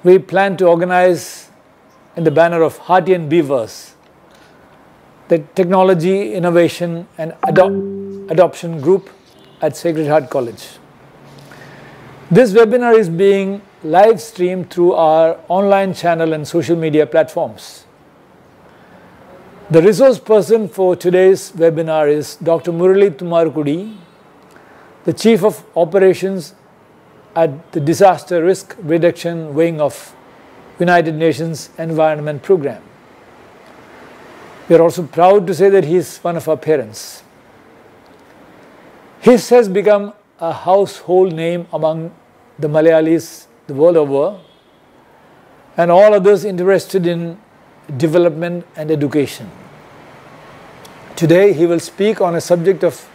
we plan to organize in the banner of Heartian Beavers, the Technology, Innovation and Adoption Group at Sacred Heart College. This webinar is being live streamed through our online channel and social media platforms. The resource person for today's webinar is Dr. Muralee Thummarukudy, the Chief of Operations at the Disaster Risk Reduction Wing of United Nations Environment Program. We are also proud to say that he is one of our parents. His has become a household name among the Malayalis the world over and all others interested in development and education. Today he will speak on a subject of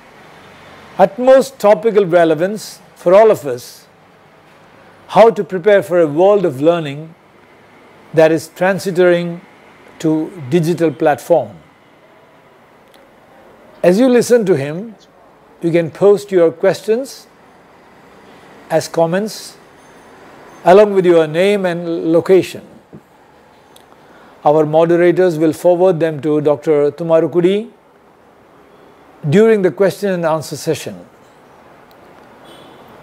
utmost topical relevance for all of us: how to prepare for a world of learning that is transitoring to digital platform. As you listen to him, you can post your questions as comments along with your name and location. Our moderators will forward them to Dr. Thummarukudy during the question and answer session.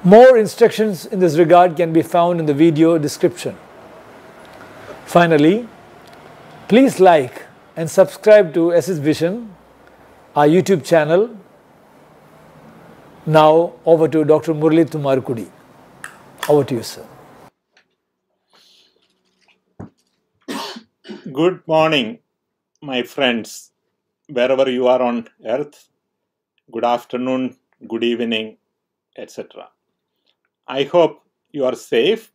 More instructions in this regard can be found in the video description. Finally, please like and subscribe to SS Vision, our YouTube channel. Now over to Dr. Muralee Thummarukudy. Over to you, sir. Good morning, my friends, wherever you are on earth. Good afternoon, good evening, etc. I hope you are safe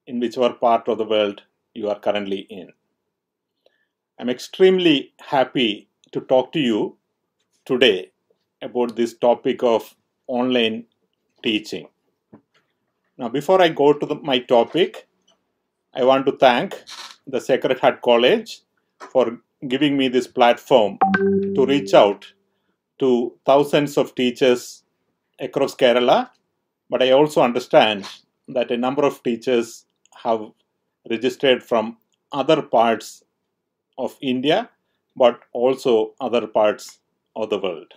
in whichever part of the world you are currently in. I'm extremely happy to talk to you today about this topic of online teaching. Now, before I go to my topic, I want to thank the Sacred Heart College for giving me this platform to reach out to thousands of teachers across Kerala, but I also understand that a number of teachers have registered from other parts of India, but also other parts of the world.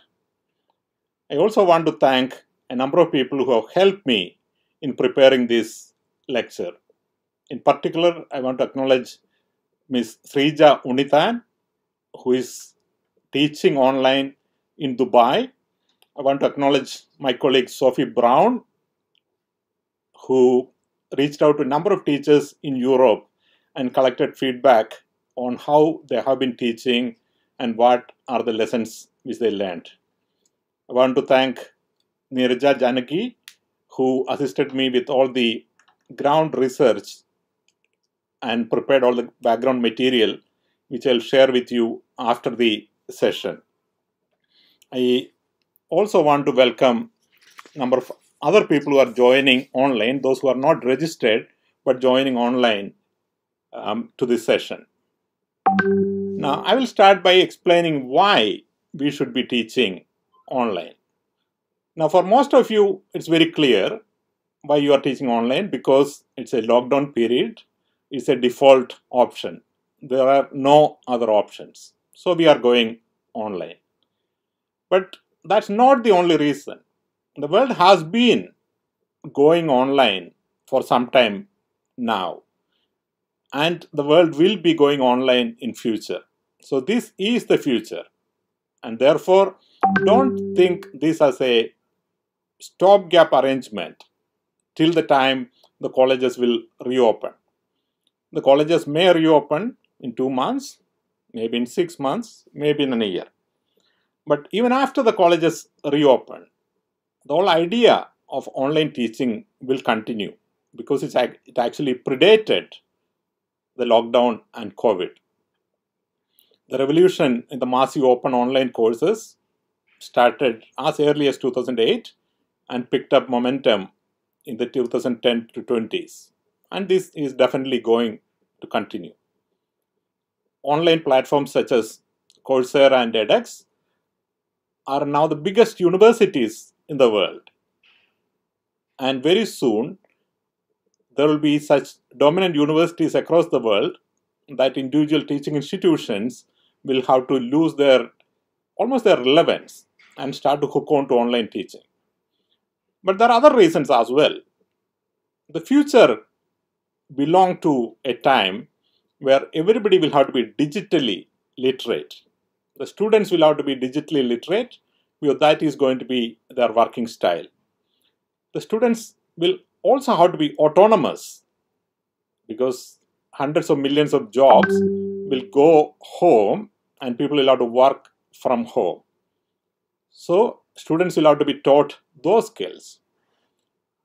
I also want to thank a number of people who have helped me in preparing this lecture. In particular, I want to acknowledge Ms. Srija Unithan, who is teaching online in Dubai. I want to acknowledge my colleague Sophie Brown, who reached out to a number of teachers in Europe and collected feedback on how they have been teaching and what are the lessons which they learned. I want to thank Neeraja Janaki, who assisted me with all the ground research and prepared all the background material, which I'll share with you after the session. I also want to welcome a number of other people who are joining online, those who are not registered but joining online to this session. Now, I will start by explaining why we should be teaching online. Now, for most of you, it's very clear why you are teaching online, because it's a lockdown period. It's a default option. There are no other options. So we are going online. But that's not the only reason. The world has been going online for some time now. And the world will be going online in future. So this is the future. And therefore, don't think this as a stopgap arrangement till the time the colleges will reopen. The colleges may reopen in 2 months, maybe in 6 months, maybe in a year. But even after the colleges reopen, the whole idea of online teaching will continue, because it actually predated the lockdown and COVID. The revolution in the massive open online courses started as early as 2008 and picked up momentum in the 2010 to 20s. And this is definitely going to continue. Online platforms such as Coursera and edX are now the biggest universities in the world. And very soon, there will be such dominant universities across the world that individual teaching institutions will have to lose almost their relevance and start to hook on to online teaching. But there are other reasons as well. The future belongs to a time where everybody will have to be digitally literate. The students will have to be digitally literate because that is going to be their working style. The students will also have to be autonomous because hundreds of millions of jobs will go home and people will have to work from home. So students will have to be taught those skills.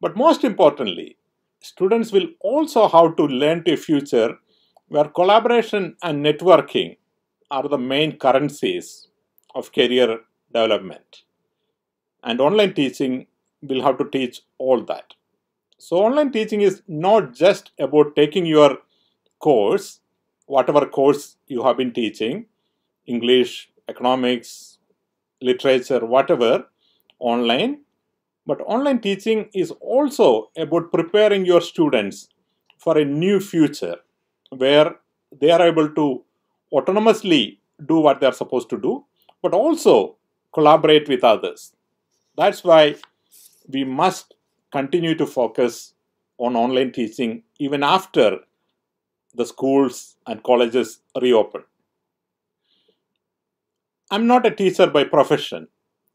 But most importantly, students will also have to learn to a future where collaboration and networking are the main currencies of career development. And online teaching will have to teach all that. So online teaching is not just about taking your course, whatever course you have been teaching, English, economics, literature, whatever, online. But online teaching is also about preparing your students for a new future where they are able to autonomously do what they are supposed to do, but also collaborate with others. That's why we must continue to focus on online teaching even after the schools and colleges reopen. I'm not a teacher by profession,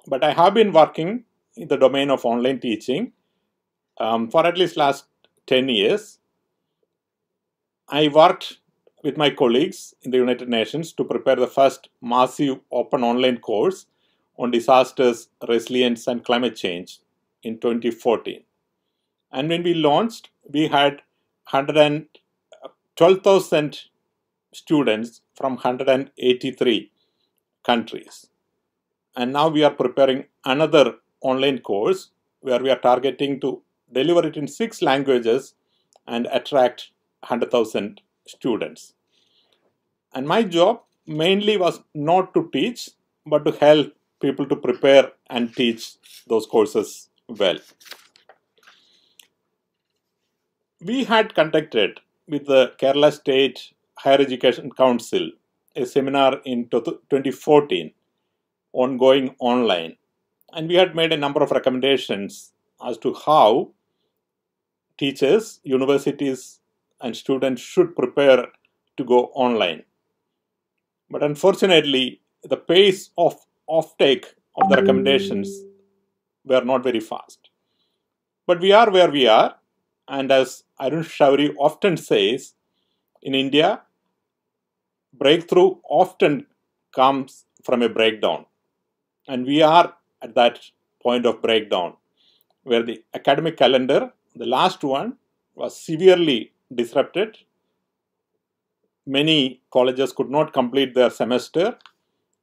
but I have been working in the domain of online teaching for at least last 10 years. I worked with my colleagues in the United Nations to prepare the first massive open online course on disasters, resilience, and climate change in 2014. And when we launched, we had 112,000 students from 183 countries. And now we are preparing another online course where we are targeting to deliver it in 6 languages and attract 100,000 students. And my job mainly was not to teach, but to help people to prepare and teach those courses well. We had conducted with the Kerala State Higher Education Council a seminar in 2014 on going online. And we had made a number of recommendations as to how teachers, universities, and students should prepare to go online. But unfortunately, the pace of offtake of the recommendations were not very fast. But we are where we are, and as Arun Shauri often says, in India, breakthrough often comes from a breakdown. And we are at that point of breakdown, where the academic calendar, the last one, was severely disrupted. Many colleges could not complete their semester.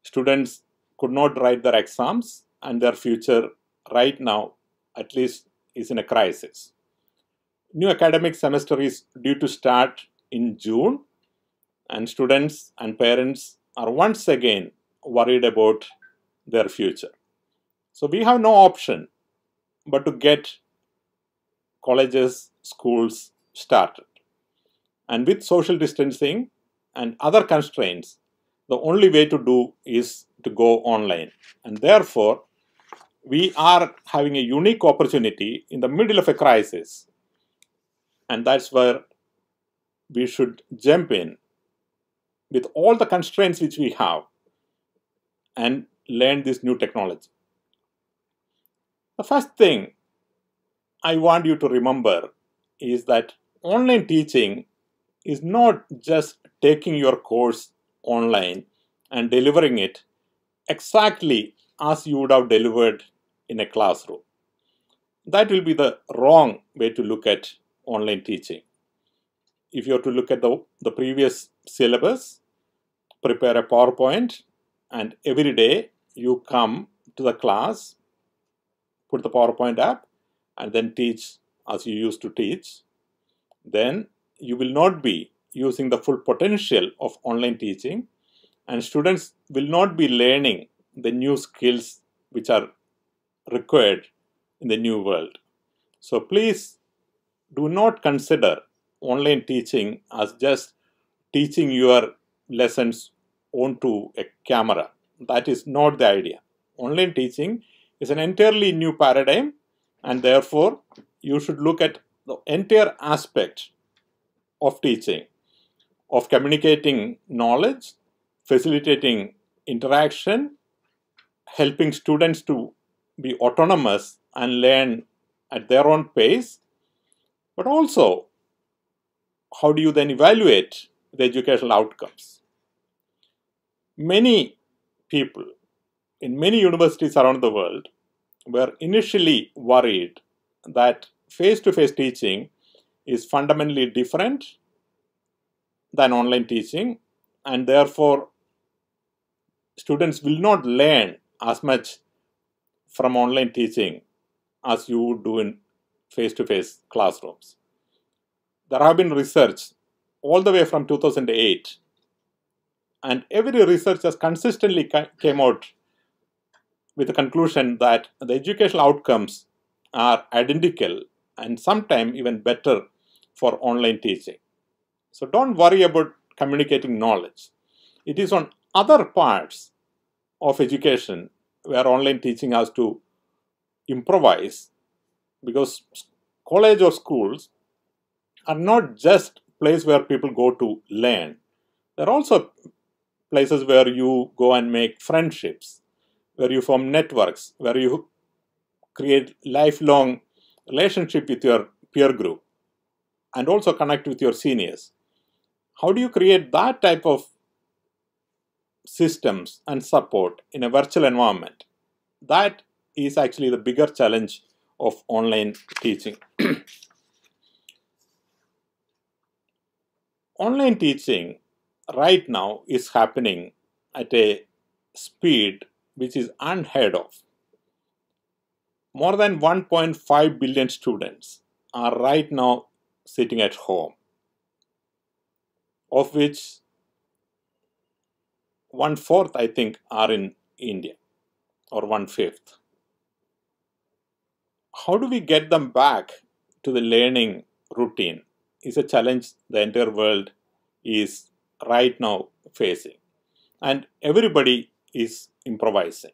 Students could not write their exams, and their future right now, at least, is in a crisis. New academic semester is due to start in June, and students and parents are once again worried about their future. So we have no option but to get colleges, schools started. And with social distancing and other constraints, the only way to do is to go online. And therefore, we are having a unique opportunity in the middle of a crisis. And that's where we should jump in with all the constraints which we have and learn this new technology. The first thing I want you to remember is that online teaching is not just taking your course online and delivering it exactly as you would have delivered in a classroom. That will be the wrong way to look at online teaching. If you have to look at the previous syllabus, prepare a PowerPoint, and every day you come to the class, put the PowerPoint up, and then teach as you used to teach, then you will not be using the full potential of online teaching, and students will not be learning the new skills which are required in the new world. So please do not consider online teaching as just teaching your lessons onto a camera. That is not the idea. Online teaching is an entirely new paradigm, and therefore you should look at the entire aspect of teaching, of communicating knowledge, facilitating interaction, helping students to be autonomous and learn at their own pace, but also how do you then evaluate the educational outcomes? Many people in many universities around the world were initially worried that face-to-face teaching is fundamentally different than online teaching, and therefore students will not learn as much from online teaching as you would do in face-to-face classrooms. There have been research all the way from 2008, and every research has consistently came out with the conclusion that the educational outcomes are identical and sometimes even better for online teaching. So don't worry about communicating knowledge. It is on other parts of education where online teaching has to improvise, because college or schools are not just places where people go to learn. They're also places where you go and make friendships, where you form networks, where you create lifelong relationship with your peer group and also connect with your seniors. How do you create that type of systems and support in a virtual environment? That is actually the bigger challenge of online teaching. Online teaching right now is happening at a speed which is unheard of. More than 1.5 billion students are right now sitting at home, of which 1/4, I think, are in India, or 1/5. How do we get them back to the learning routine is a challenge the entire world is right now facing, and everybody is improvising.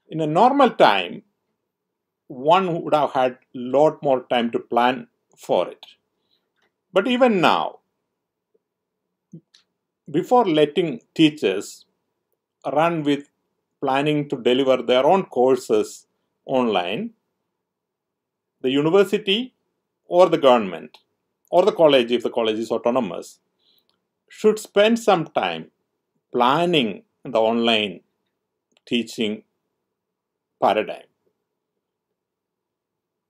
In a normal time, one would have had a lot more time to plan for it. But even now, before letting teachers run with planning to deliver their own courses online, the university or the government or the college, if the college is autonomous, should spend some time planning the online teaching paradigm.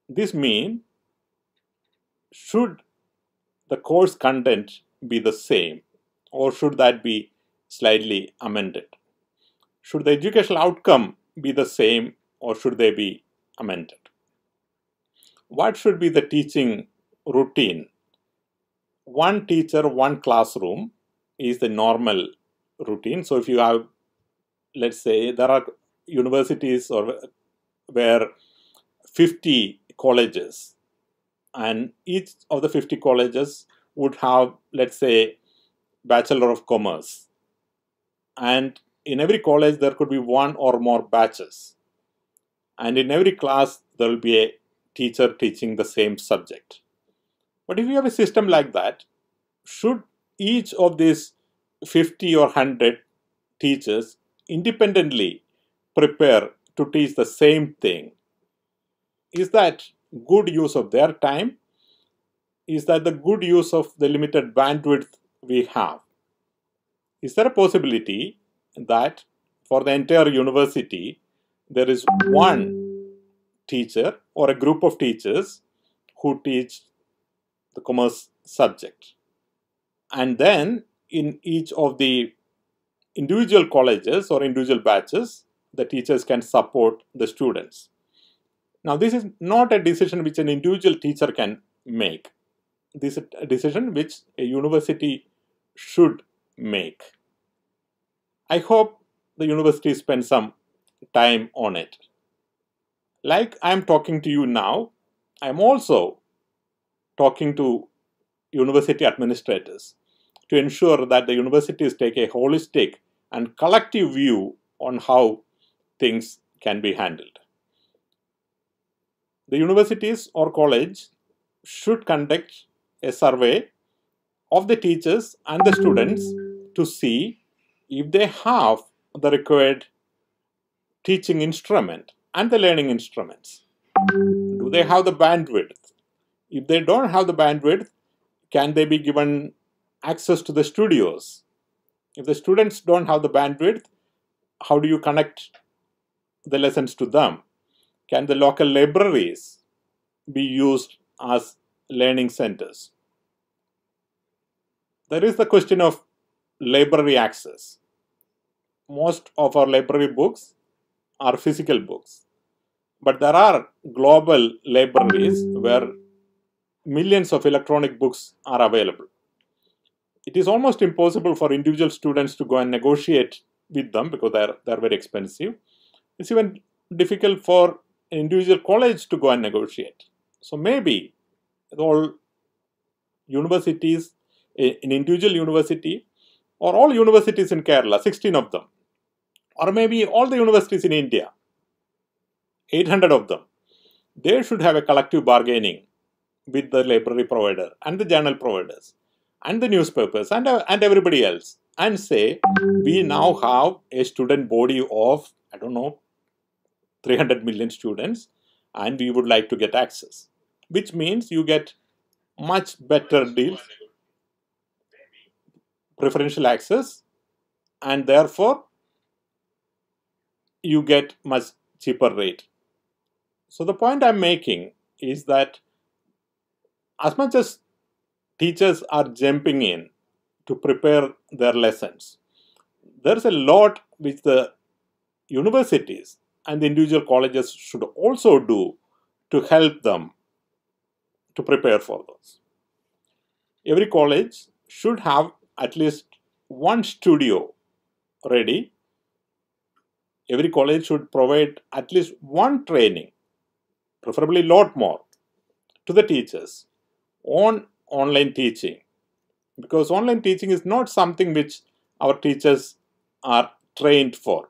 This means, should the course content be the same, or should that be slightly amended? Should the educational outcome be the same, or should they be amended? What should be the teaching routine? One teacher, one classroom is the normal routine. So if you have, let's say, there are universities or where 50 colleges, and each of the 50 colleges would have, let's say, Bachelor of Commerce, and in every college there could be one or more batches, and in every class there will be a teacher teaching the same subject. But if you have a system like that, should each of these 50 or 100 teachers independently prepare to teach the same thing? Is that good use of their time? Is that the good use of the limited bandwidth we have? Is there a possibility that for the entire university there is one teacher or a group of teachers who teach the commerce subject, and then in each of the individual colleges or individual batches the teachers can support the students? Now, this is not a decision which an individual teacher can make. This is a decision which a university should make. I hope the university spends some time on it. Like I am talking to you now, I am also talking to university administrators to ensure that the universities take a holistic and collective view on how things can be handled. The universities or college should conduct a survey of the teachers and the students to see if they have the required teaching instrument and the learning instruments. Do they have the bandwidth? If they don't have the bandwidth, can they be given access to the studios? If the students don't have the bandwidth, how do you connect the lessons to them? Can the local libraries be used as learning centers? There is the question of library access. Most of our library books are physical books, but there are global libraries where millions of electronic books are available. It is almost impossible for individual students to go and negotiate with them because they're very expensive. It's even difficult for an individual college to go and negotiate. So maybe all universities, an individual university, or all universities in Kerala, 16 of them, or maybe all the universities in India, 800 of them, they should have a collective bargaining with the library provider and the journal providers and the newspapers and everybody else, and say, we now have a student body of, 300 million students, and we would like to get access, which means you get much better deals, preferential access, and therefore you get much cheaper rate. So the point I'm making is that as much as teachers are jumping in to prepare their lessons, there's a lot which the universities and the individual colleges should also do to help them to prepare for those. Every college should have at least one studio ready. Every college should provide at least one training, preferably a lot more, to the teachers on online teaching. Because online teaching is not something which our teachers are trained for.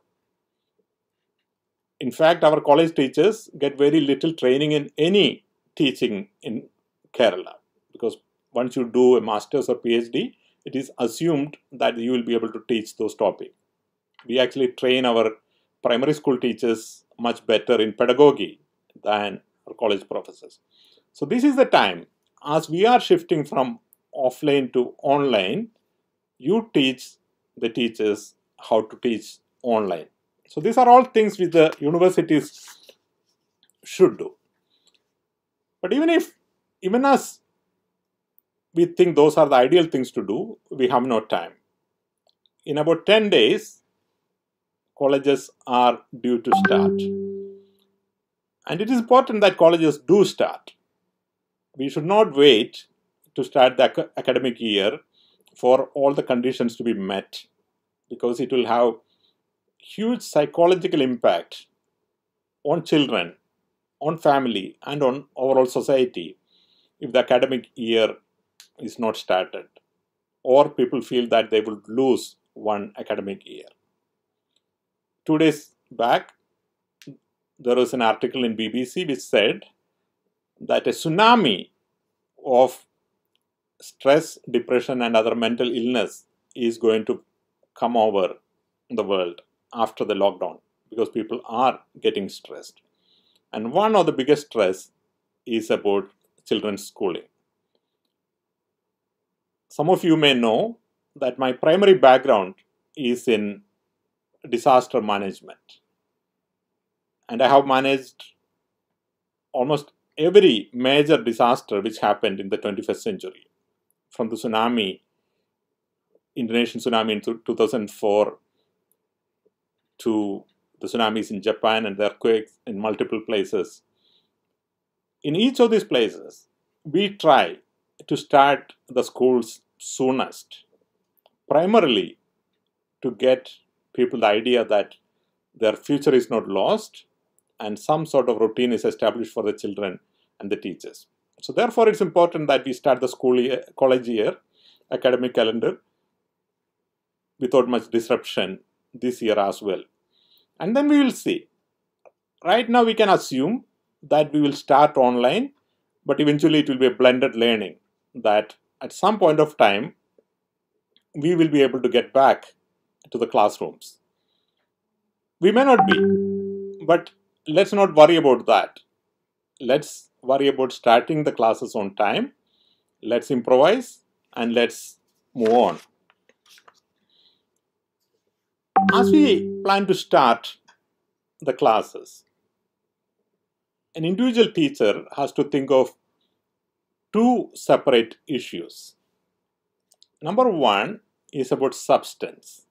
In fact, our college teachers get very little training in any teaching in Kerala. Because once you do a master's or PhD, it is assumed that you will be able to teach those topics. We actually train our primary school teachers much better in pedagogy than our college professors. So this is the time, as we are shifting from offline to online, you teach the teachers how to teach online. So these are all things which the universities should do. But even as we think those are the ideal things to do, we have no time. In about 10 days, colleges are due to start. And it is important that colleges do start. We should not wait to start the academic year for all the conditions to be met, because it will have huge psychological impact on children, on family, and on overall society if the academic year is not started, or people feel that they will lose one academic year. 2 days back, there was an article in BBC which said that a tsunami of stress, depression, and other mental illness is going to come over the world after the lockdown, because people are getting stressed. And one of the biggest stress is about children's schooling. Some of you may know that my primary background is in disaster management. And I have managed almost every major disaster which happened in the 21st century. From the tsunami, Indonesian tsunami in 2004, to the tsunamis in Japan and the earthquakes in multiple places. In each of these places, we try to start the schools soonest, primarily to get people the idea that their future is not lost and some sort of routine is established for the children and the teachers. So therefore, it's important that we start the school year, college year, academic calendar without much disruption this year as well. And then we will see. Right now, we can assume that we will start online, but eventually it will be a blended learning, that at some point of time, we will be able to get back to the classrooms. We may not be, but let's not worry about that. Let's worry about starting the classes on time. Let's improvise and let's move on. As we plan to start the classes, an individual teacher has to think of two separate issues. Number one is about substance.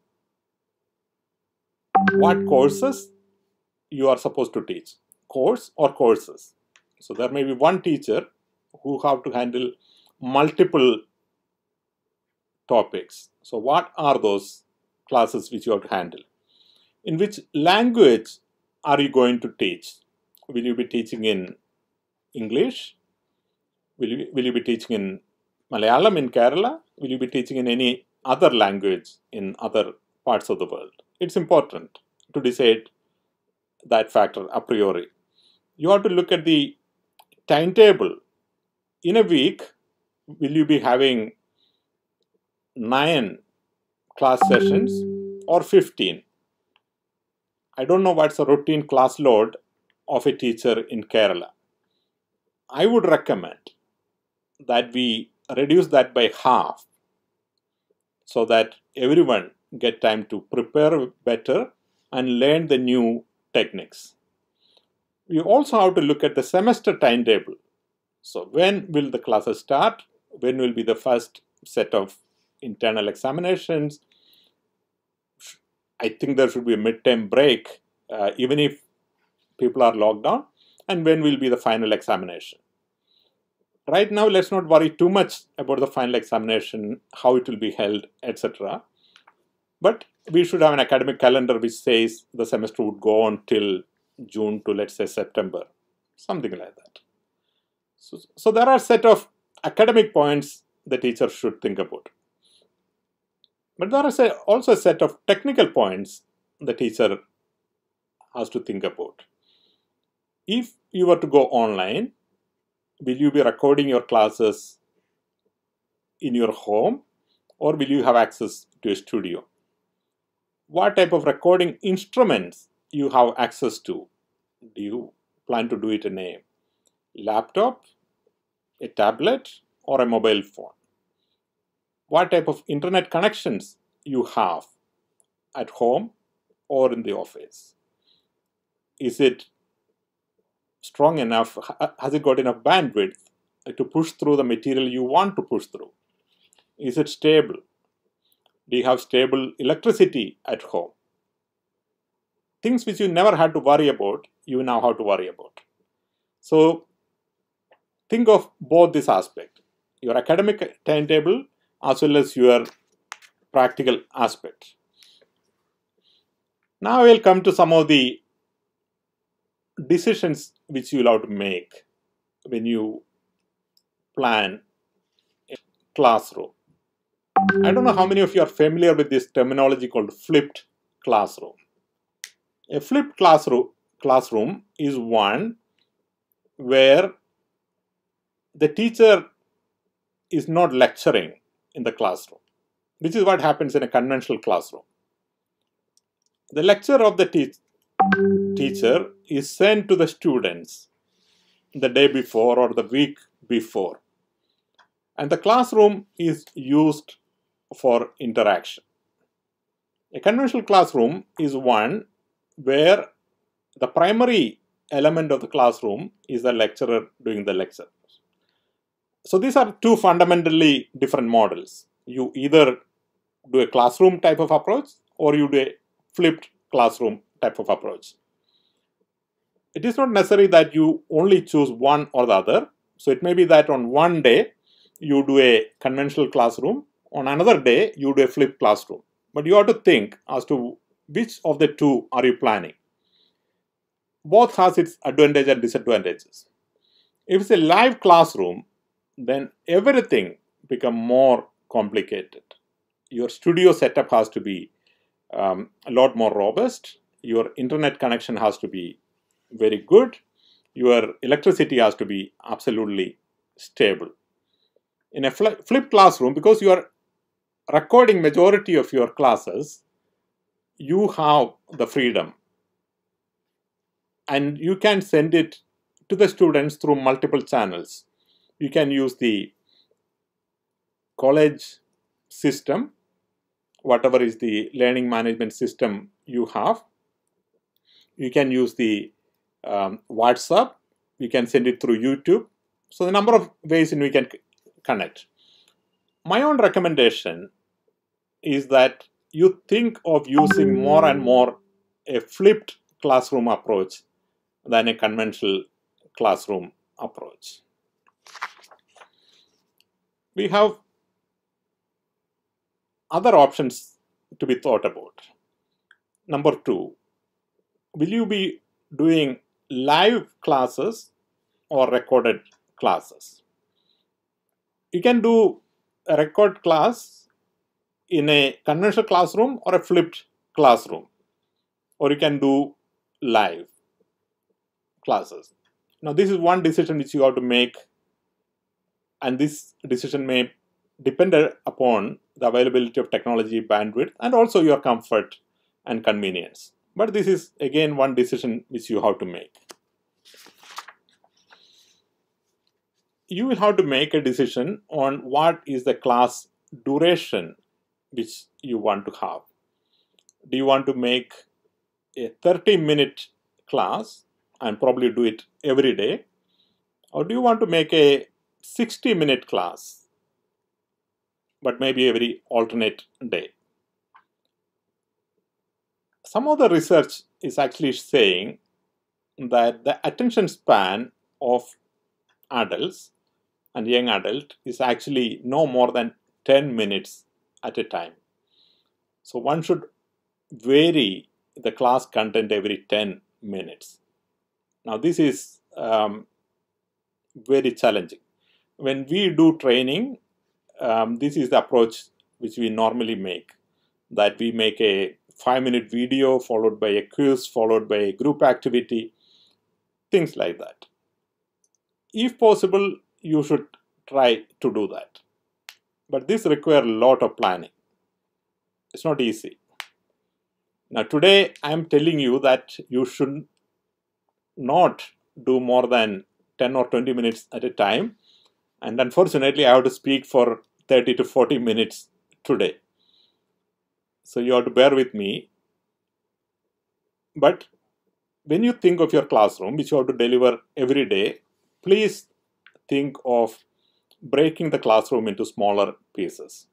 What courses you are supposed to teach, course or courses. So there may be one teacher who have to handle multiple topics. So what are those classes which you have to handle? In which language are you going to teach? Will you be teaching in English? Will you be teaching in Malayalam in Kerala? Will you be teaching in any other language in other parts of the world? It's important to decide that factor a priori. You have to look at the timetable. In a week, will you be having 9 class sessions or 15? I don't know what's the routine class load of a teacher in Kerala. I would recommend that we reduce that by half so that everyone get time to prepare better and learn the new techniques. We also have to look at the semester timetable. So when will the classes start? When will be the first set of internal examinations? I think there should be a midterm break, even if people are locked down. And when will be the final examination? Right now, let's not worry too much about the final examination, how it will be held, etc. But we should have an academic calendar which says the semester would go on till June to, let's say, September, something like that. So there are a set of academic points the teacher should think about. But there are also a set of technical points the teacher has to think about. If you were to go online, will you be recording your classes in your home or will you have access to a studio? What type of recording instruments you have access to? Do you plan to do it in a laptop, a tablet, or a mobile phone? What type of internet connections you have at home or in the office? Is it strong enough? Has it got enough bandwidth to push through the material you want to push through? Is it stable? Do you have stable electricity at home? Things which you never had to worry about, you now have to worry about. So think of both this aspect, your academic timetable as well as your practical aspect. Now I will come to some of the decisions which you will have to make when you plan a classroom. I don't know how many of you are familiar with this terminology called flipped classroom. A flipped classroom is one where the teacher is not lecturing in the classroom, which is what happens in a conventional classroom. The lecture of the teacher is sent to the students the day before or the week before, and the classroom is used for interaction. A conventional classroom is one where the primary element of the classroom is the lecturer doing the lecture. So these are two fundamentally different models. You either do a classroom type of approach or you do a flipped classroom type of approach. It is not necessary that you only choose one or the other. So it may be that on one day you do a conventional classroom, on another day you do a flipped classroom. But you have to think as to which of the two are you planning. Both has its advantages and disadvantages. If it's a live classroom, then everything becomes more complicated. Your studio setup has to be a lot more robust. Your internet connection has to be very good. Your electricity has to be absolutely stable. In a flipped classroom, because you are recording majority of your classes, you have the freedom and you can send it to the students through multiple channels. You can use the college system, whatever is the learning management system you have. You can use the WhatsApp. You can send it through YouTube. So the number of ways in which we can connect. My own recommendation is that you think of using more and more a flipped classroom approach than a conventional classroom approach. We have other options to be thought about. Number 2, will you be doing live classes or recorded classes? You can do a record class in a conventional classroom or a flipped classroom, or you can do live classes. Now, this is one decision which you have to make, and this decision may depend upon the availability of technology, bandwidth, and also your comfort and convenience. But this is again one decision which you have to make. You will have to make a decision on what is the class duration which you want to have. Do you want to make a 30-minute class and probably do it every day? Or do you want to make a 60-minute class, but maybe every alternate day? Some of the research is actually saying that the attention span of adults and young adult is actually no more than 10 minutes at a time. So one should vary the class content every 10 minutes. Now this is very challenging. When we do training, this is the approach which we normally make, that we make a 5-minute video followed by a quiz, followed by a group activity, things like that. If possible, you should try to do that. But this requires a lot of planning. It's not easy. Now today I am telling you that you should not do more than 10 or 20 minutes at a time. And unfortunately, I have to speak for 30 to 40 minutes today. So you have to bear with me. But when you think of your classroom, which you have to deliver every day, please think of breaking the classroom into smaller pieces.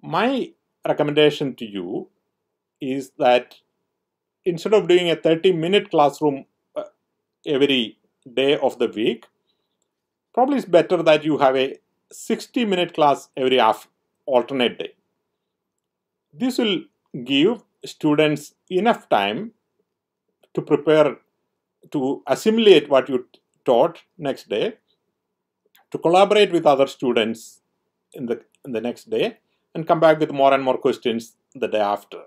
My recommendation to you is that instead of doing a 30-minute classroom every day of the week, probably it's better that you have a 60-minute class every alternate day. This will give students enough time to prepare, to assimilate what you taught next day, to collaborate with other students in the next day, and come back with more and more questions the day after.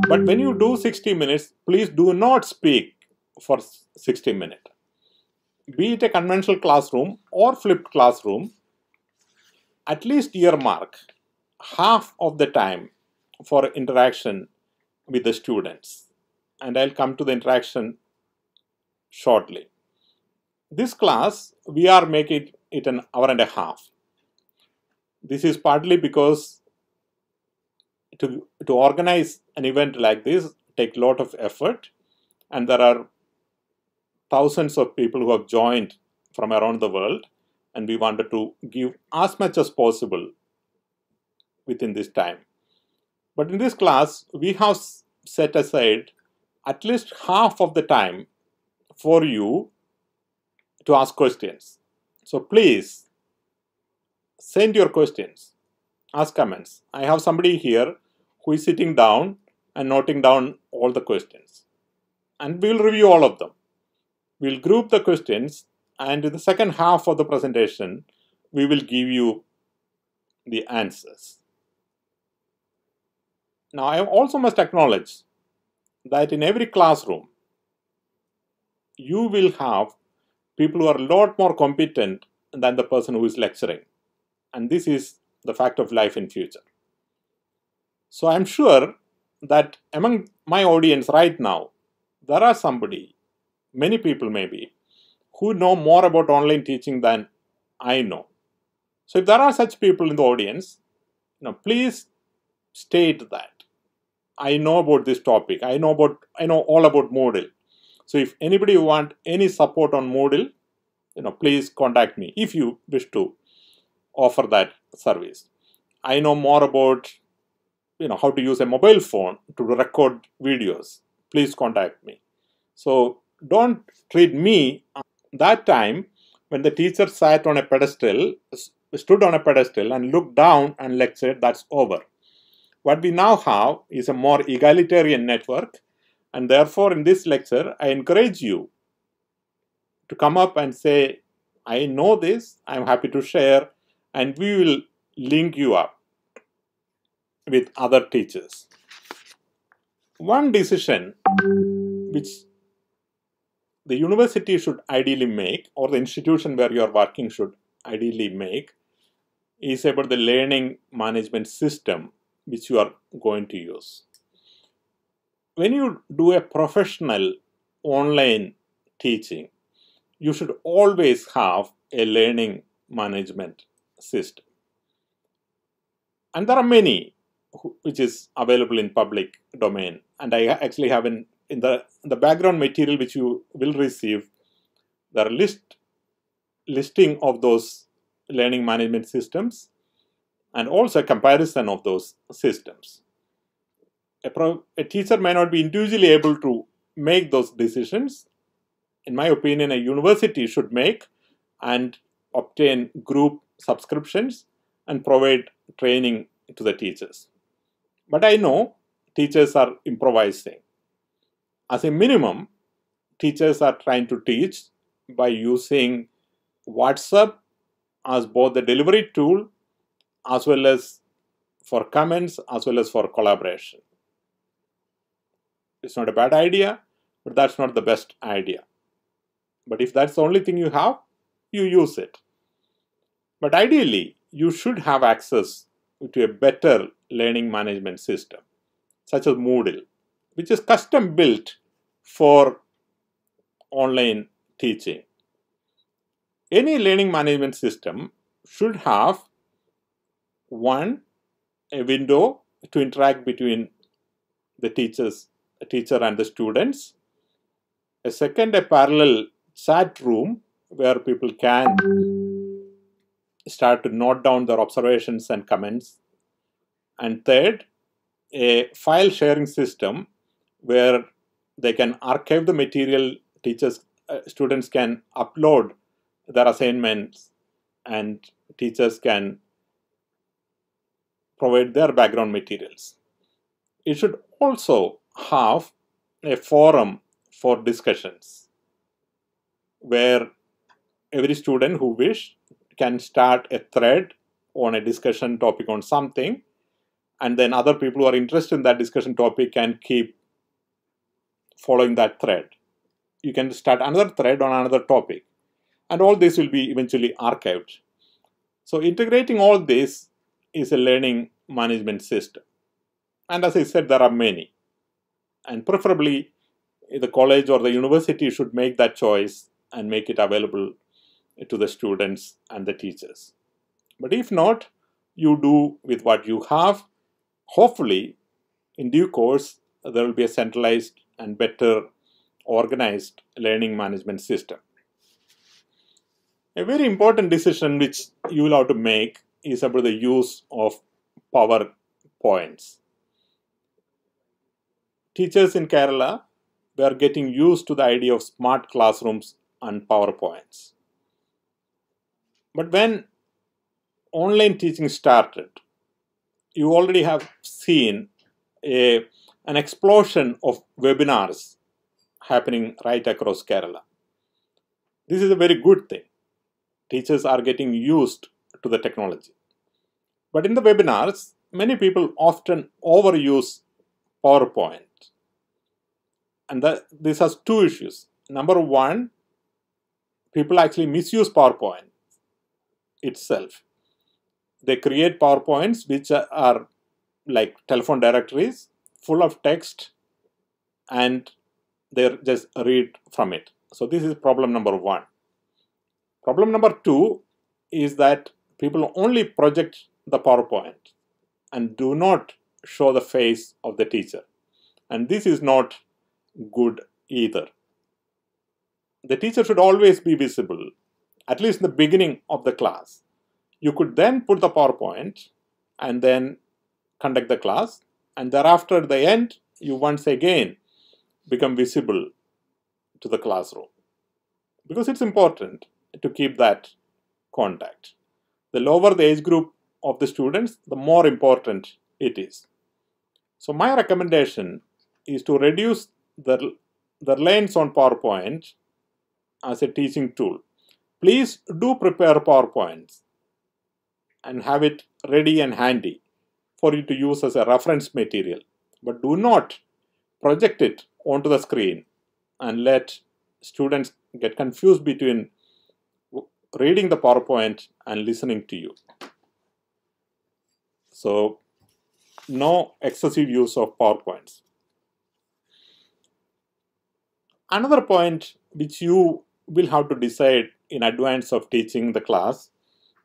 But when you do 60 minutes, please do not speak for 60 minutes. Be it a conventional classroom or flipped classroom, at least earmark half of the time for interaction with the students. And I'll come to the interaction shortly. This class, we are making it an hour and a half. This is partly because to organize an event like this takes a lot of effort, and there are thousands of people who have joined from around the world, and we wanted to give as much as possible within this time. But in this class, we have set aside at least half of the time for you to ask questions. So please send your questions, ask comments. I have somebody here who is sitting down and noting down all the questions, and we will review all of them. We'll group the questions and in the second half of the presentation, we will give you the answers. Now, I also must acknowledge that in every classroom, you will have people who are a lot more competent than the person who is lecturing. And this is the fact of life in future. So I'm sure that among my audience right now, there are many people maybe, who know more about online teaching than I know. So if there are such people in the audience, please state that I know about this topic. I know all about Moodle. So if anybody want any support on Moodle, please contact me if you wish to offer that service. I know more about how to use a mobile phone to record videos. Please contact me. So don't treat me that time when the teacher stood on a pedestal and looked down and lectured. That's over. What we now have is a more egalitarian network, and therefore in this lecture I encourage you to come up and say, I know this, I'm happy to share, and we will link you up with other teachers. One decision which the university should ideally make, or the institution where you are working should ideally make, is about the learning management system which you are going to use. When you do a professional online teaching, you should always have a learning management system. And there are many which is available in public domain. And I actually have in the background material which you will receive, there are listing of those learning management systems and also a comparison of those systems. A teacher may not be individually able to make those decisions. In my opinion, a university should make and obtain group subscriptions and provide training to the teachers. But I know teachers are improvising. As a minimum, teachers are trying to teach by using WhatsApp as both the delivery tool as well as for comments as well as for collaboration. It's not a bad idea, but that's not the best idea. But if that's the only thing you have, you use it. But ideally, you should have access to a better learning management system, such as Moodle, which is custom built for online teaching. Any learning management system should have a window to interact between the teacher and the students. A second, a parallel chat room where people can start to note down their observations and comments. And third, a file sharing system where they can archive the material. Students can upload their assignments and teachers can provide their background materials. It should also have a forum for discussions where every student who wish can start a thread on a discussion topic on something, and then other people who are interested in that discussion topic can keep following that thread. You can start another thread on another topic, and all this will be eventually archived. So integrating all this is a learning management system. And as I said, there are many. And preferably, the college or the university should make that choice and make it available to the students and the teachers. But if not, you do with what you have. Hopefully, in due course, there will be a centralized and better organized learning management system. A very important decision which you will have to make is about the use of PowerPoints. Teachers in Kerala were getting used to the idea of smart classrooms and PowerPoints. But when online teaching started, you already have seen an explosion of webinars happening right across Kerala. This is a very good thing. Teachers are getting used to the technology. But in the webinars, many people often overuse PowerPoint. And this has two issues. Number one, people actually misuse PowerPoint itself. They create PowerPoints which are like telephone directories full of text, and they just read from it. So this is problem number one. Problem number two is that people only project the PowerPoint and do not show the face of the teacher. And this is not good either. The teacher should always be visible, at least in the beginning of the class. You could then put the PowerPoint and then conduct the class, and thereafter at the end, you once again become visible to the classroom. Because it's important to keep that contact. The lower the age group of the students, the more important it is. So my recommendation is to reduce the reliance on PowerPoint as a teaching tool. Please do prepare PowerPoints and have it ready and handy for you to use as a reference material. But do not project it onto the screen and let students get confused between reading the PowerPoint and listening to you. So, no excessive use of PowerPoints. Another point which you will have to decide in advance of teaching the class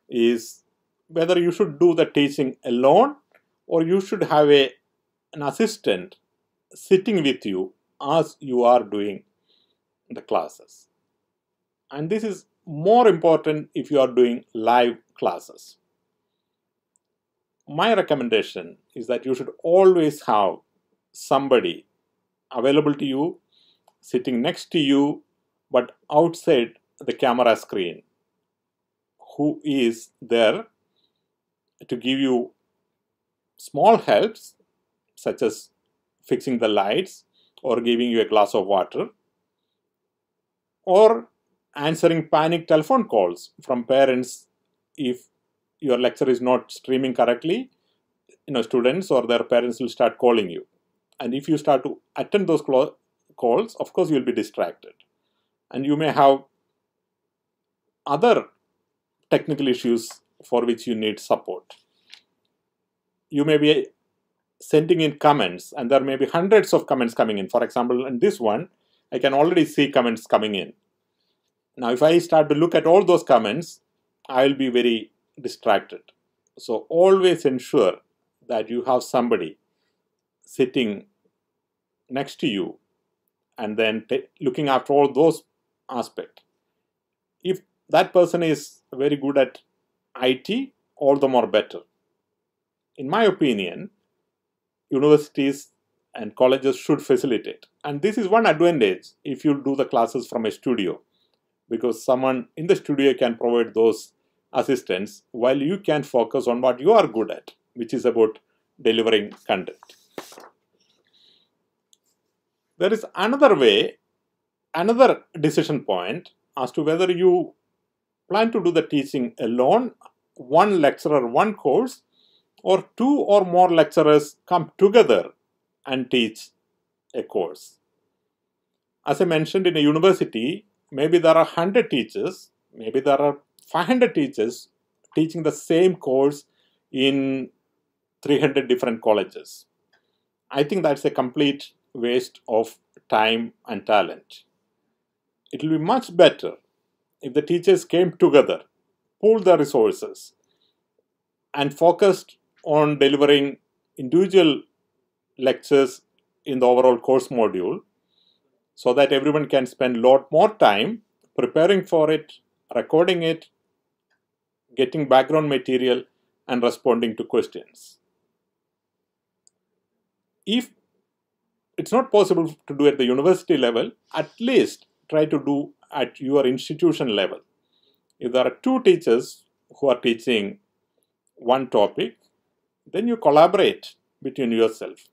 is whether you should do the teaching alone or you should have an assistant sitting with you as you are doing the classes. And this is more important if you are doing live classes. My recommendation is that you should always have somebody available to you, sitting next to you, but outside the camera screen, who is there to give you small helps, such as fixing the lights or giving you a glass of water, or answering panic telephone calls from parents if your lecture is not streaming correctly. Students or their parents will start calling you, and if you start to attend those calls, of course you will be distracted, and you may have other technical issues for which you need support. You may be sending in comments, and there may be hundreds of comments coming in. For example, in this one, I can already see comments coming in. Now, if I start to look at all those comments, I will be very distracted. So always ensure that you have somebody sitting next to you and then looking after all those aspects. If that person is very good at IT, all the more better. In my opinion, universities and colleges should facilitate. And this is one advantage if you do the classes from a studio, because someone in the studio can provide those assistants while you can focus on what you are good at, which is about delivering content. There is another way, another decision point as to whether you plan to do the teaching alone, one lecturer, one course, or two or more lecturers come together and teach a course. As I mentioned, in a university, maybe there are 100 teachers, maybe there are 500 teachers teaching the same course in 300 different colleges. I think that's a complete waste of time and talent. It will be much better if the teachers came together, pooled their resources, and focused on delivering individual lectures in the overall course module, so that everyone can spend a lot more time preparing for it, recording it, getting background material, and responding to questions. If it's not possible to do at the university level, at least try to do at your institution level. If there are two teachers who are teaching one topic, then you collaborate between yourself.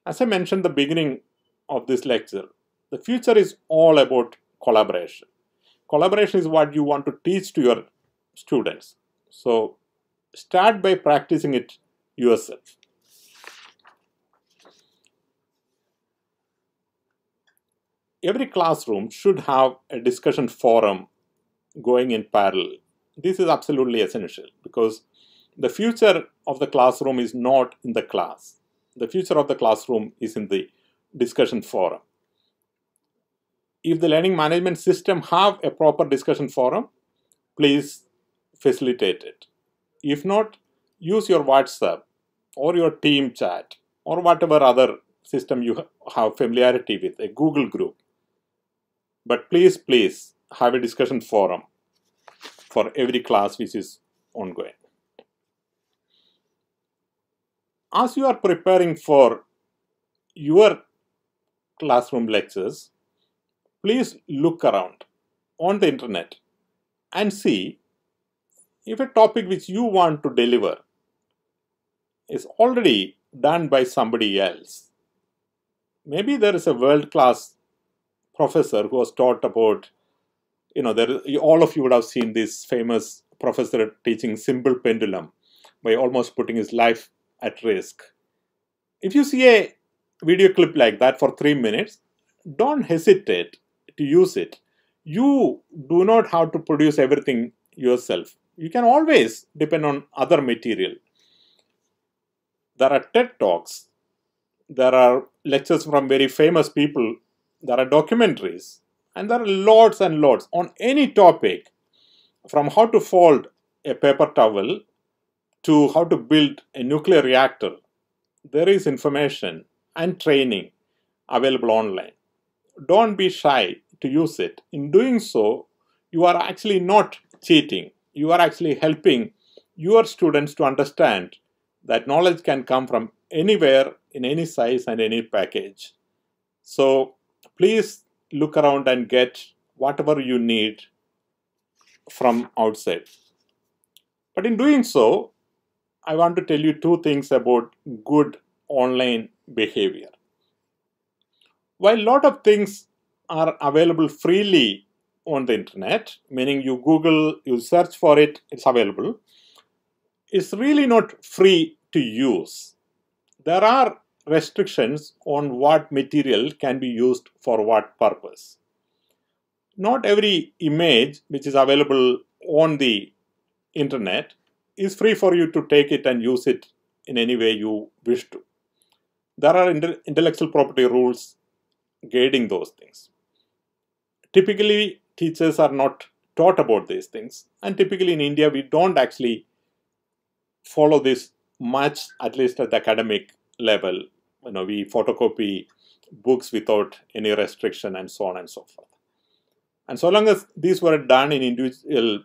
As I mentioned at the beginning of this lecture, the future is all about collaboration. Collaboration is what you want to teach to your students. So start by practicing it yourself. Every classroom should have a discussion forum going in parallel. This is absolutely essential because the future of the classroom is not in the class. The future of the classroom is in the discussion forum. If the learning management system have a proper discussion forum, please facilitate it. If not, use your WhatsApp or your team chat or whatever other system you have familiarity with, a Google group. But please have a discussion forum for every class which is ongoing. As you are preparing for your classroom lectures, please look around on the internet and see if a topic which you want to deliver is already done by somebody else. Maybe there is a world-class professor who has taught about, all of you would have seen this famous professor teaching simple pendulum by almost putting his life at risk. If you see a video clip like that for 3 minutes, don't hesitate to use it. You do not have to produce everything yourself. You can always depend on other material. There are TED Talks. There are lectures from very famous people. There are documentaries. And there are lots and lots on any topic, from how to fold a paper towel to how to build a nuclear reactor. There is information and training available online. Don't be shy to use it. In doing so, you are actually not cheating. You are actually helping your students to understand that knowledge can come from anywhere, in any size and any package. So please look around and get whatever you need from outside. But in doing so, I want to tell you 2 things about good online behavior. While a lot of things are available freely on the internet, meaning you Google, you search for it, it's available, it's really not free to use. There are restrictions on what material can be used for what purpose. Not every image which is available on the internet is free for you to take it and use it in any way you wish to. There are intellectual property rules guiding those things. Typically, teachers are not taught about these things, and typically in India we don't actually follow this much, at least at the academic level. We photocopy books without any restriction and so on and so forth. And so long as these were done in individual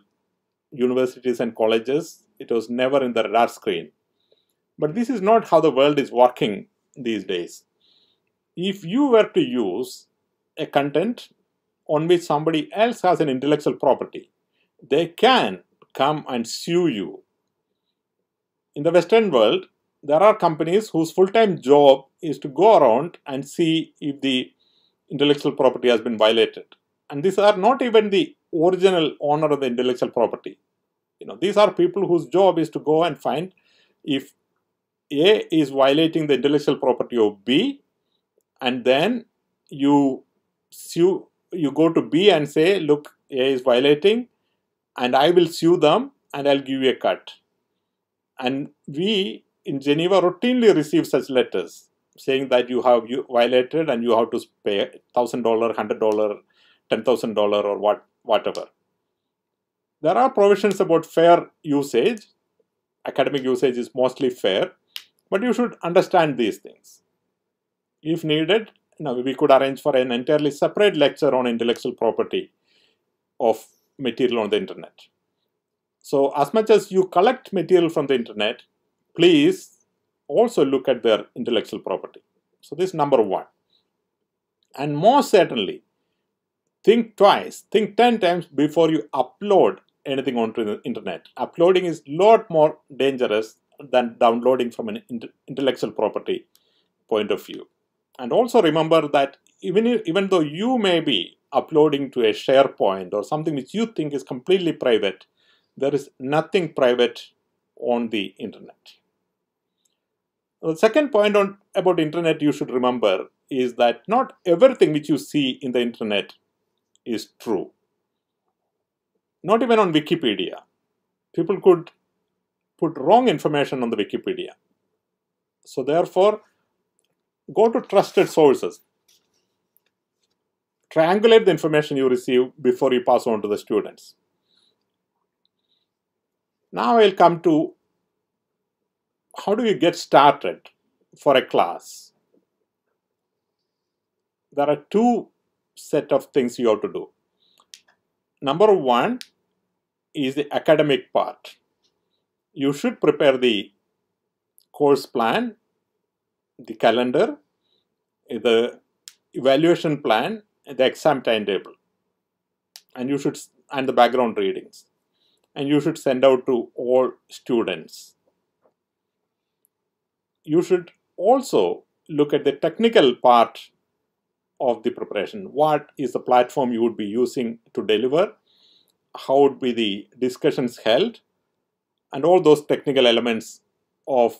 universities and colleges, it was never in the radar screen. But this is not how the world is working these days. If you were to use a content on which somebody else has an intellectual property, they can come and sue you. In the Western world, there are companies whose full-time job is to go around and see if the intellectual property has been violated. And these are not even the original owner of the intellectual property. These are people whose job is to go and find if A is violating the intellectual property of B, and then you go to B and say, look, A is violating, and I will sue them, and I'll give you a cut. And we in Geneva routinely receive such letters saying that you have violated and you have to pay $1,000, $100, $10,000 or whatever. There are provisions about fair usage. Academic usage is mostly fair, but you should understand these things. If needed, we could arrange for an entirely separate lecture on intellectual property of material on the internet. So as much as you collect material from the internet, please also look at their intellectual property. So this is number 1. And most certainly, think twice, think 10 times before you upload anything onto the internet. Uploading is a lot more dangerous than downloading from an intellectual property point of view. And also remember that even though you may be uploading to a SharePoint or something which you think is completely private. There is nothing private on the internet. The second point about internet you should remember is that not everything which you see in the internet is true. Not even on Wikipedia. People could put wrong information on the Wikipedia. So therefore, go to trusted sources. Triangulate the information you receive before you pass on to the students. Now I'll come to how do you get started for a class. There are two set of things you have to do. Number one is the academic part. You should prepare the course plan, the calendar, the evaluation plan, the exam timetable, and the background readings, and you should send out to all students. You should also look at the technical part of the preparation. What is the platform you would be using to deliver? How would be the discussions held? And all those technical elements of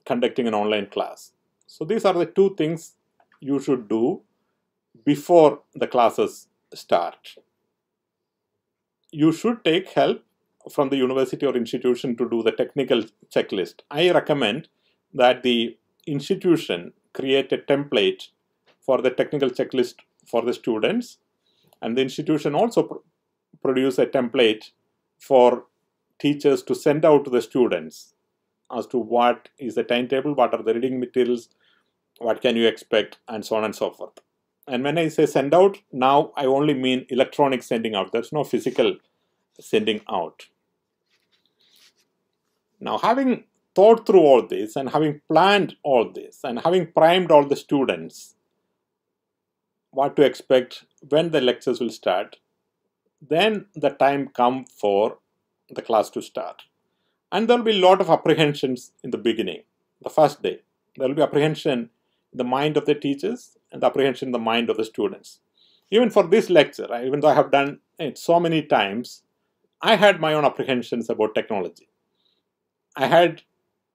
conducting an online class. So these are the two things you should do before the classes start. You should take help from the university or institution to do the technical checklist. I recommend that the institution create a template for the technical checklist for the students, and the institution also produce a template for teachers to send out to the students as to what is the timetable, what are the reading materials, what can you expect, and so on and so forth. And when I say send out, now I only mean electronic sending out. There's no physical sending out. Now, having thought through all this and having planned all this and having primed all the students what to expect when the lectures will start, then the time comes for the class to start. And there will be a lot of apprehensions in the beginning, the first day. There will be apprehension in the mind of the teachers and the apprehension in the mind of the students. Even for this lecture, even though I have done it so many times, I had my own apprehensions about technology. I had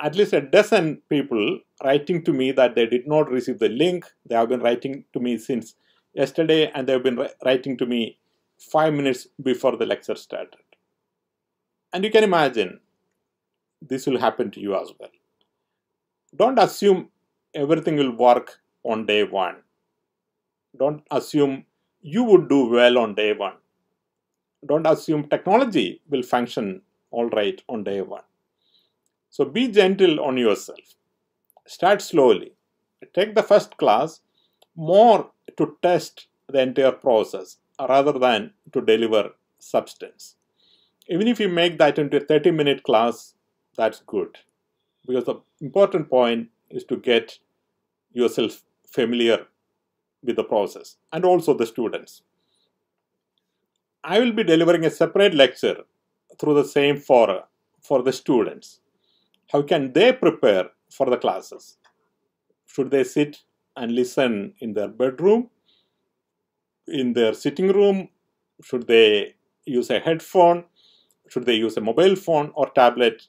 at least a dozen people writing to me that they did not receive the link. They have been writing to me since yesterday, and they have been writing to me 5 minutes before the lecture started. And you can imagine this will happen to you as well. Don't assume everything will work on day one. Don't assume you would do well on day one. Don't assume technology will function all right on day one. So be gentle on yourself. Start slowly. Take the first class more to test the entire process rather than to deliver substance. Even if you make that into a 30-minute class, that's good. Because the important point is to get yourself familiar with the process and also the students. I will be delivering a separate lecture through the same forum for the students. How can they prepare for the classes? Should they sit and listen in their bedroom, in their sitting room? Should they use a headphone? Should they use a mobile phone or tablet?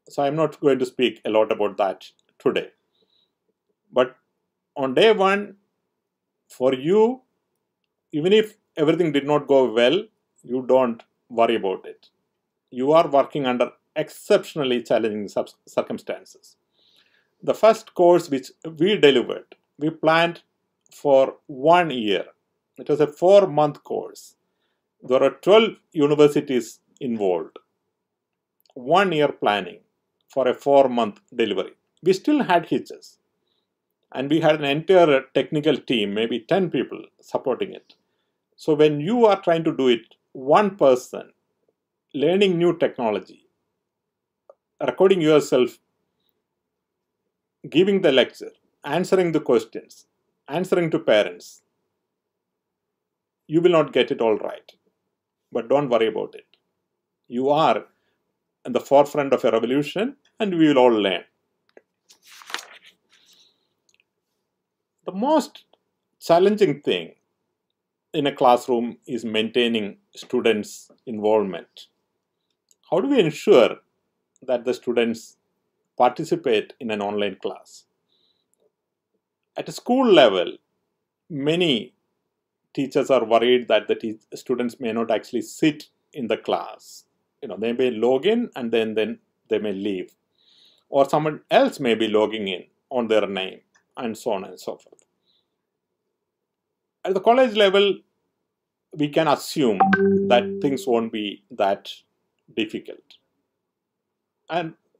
So I'm not going to speak a lot about that today. But on day one, for you, even if everything did not go well, you don't worry about it. You are working under exceptionally challenging circumstances. The first course which we delivered, we planned for 1 year. It was a 4-month course. There are 12 universities involved. 1 year planning for a 4-month delivery. We still had hitches. And we had an entire technical team, maybe 10 people supporting it. So when you are trying to do it, one person, learning new technology, recording yourself, giving the lecture, answering the questions, answering to parents, you will not get it all right. But don't worry about it. You are in the forefront of a revolution, and we will all learn. The most challenging thing in a classroom is maintaining students' involvement. How do we ensure that the students participate in an online class? At a school level, many teachers are worried that the students may not actually sit in the class. They may log in and then they may leave. Or someone else may be logging in on their name, and so on and so forth. At the college level, we can assume that things won't be that difficult.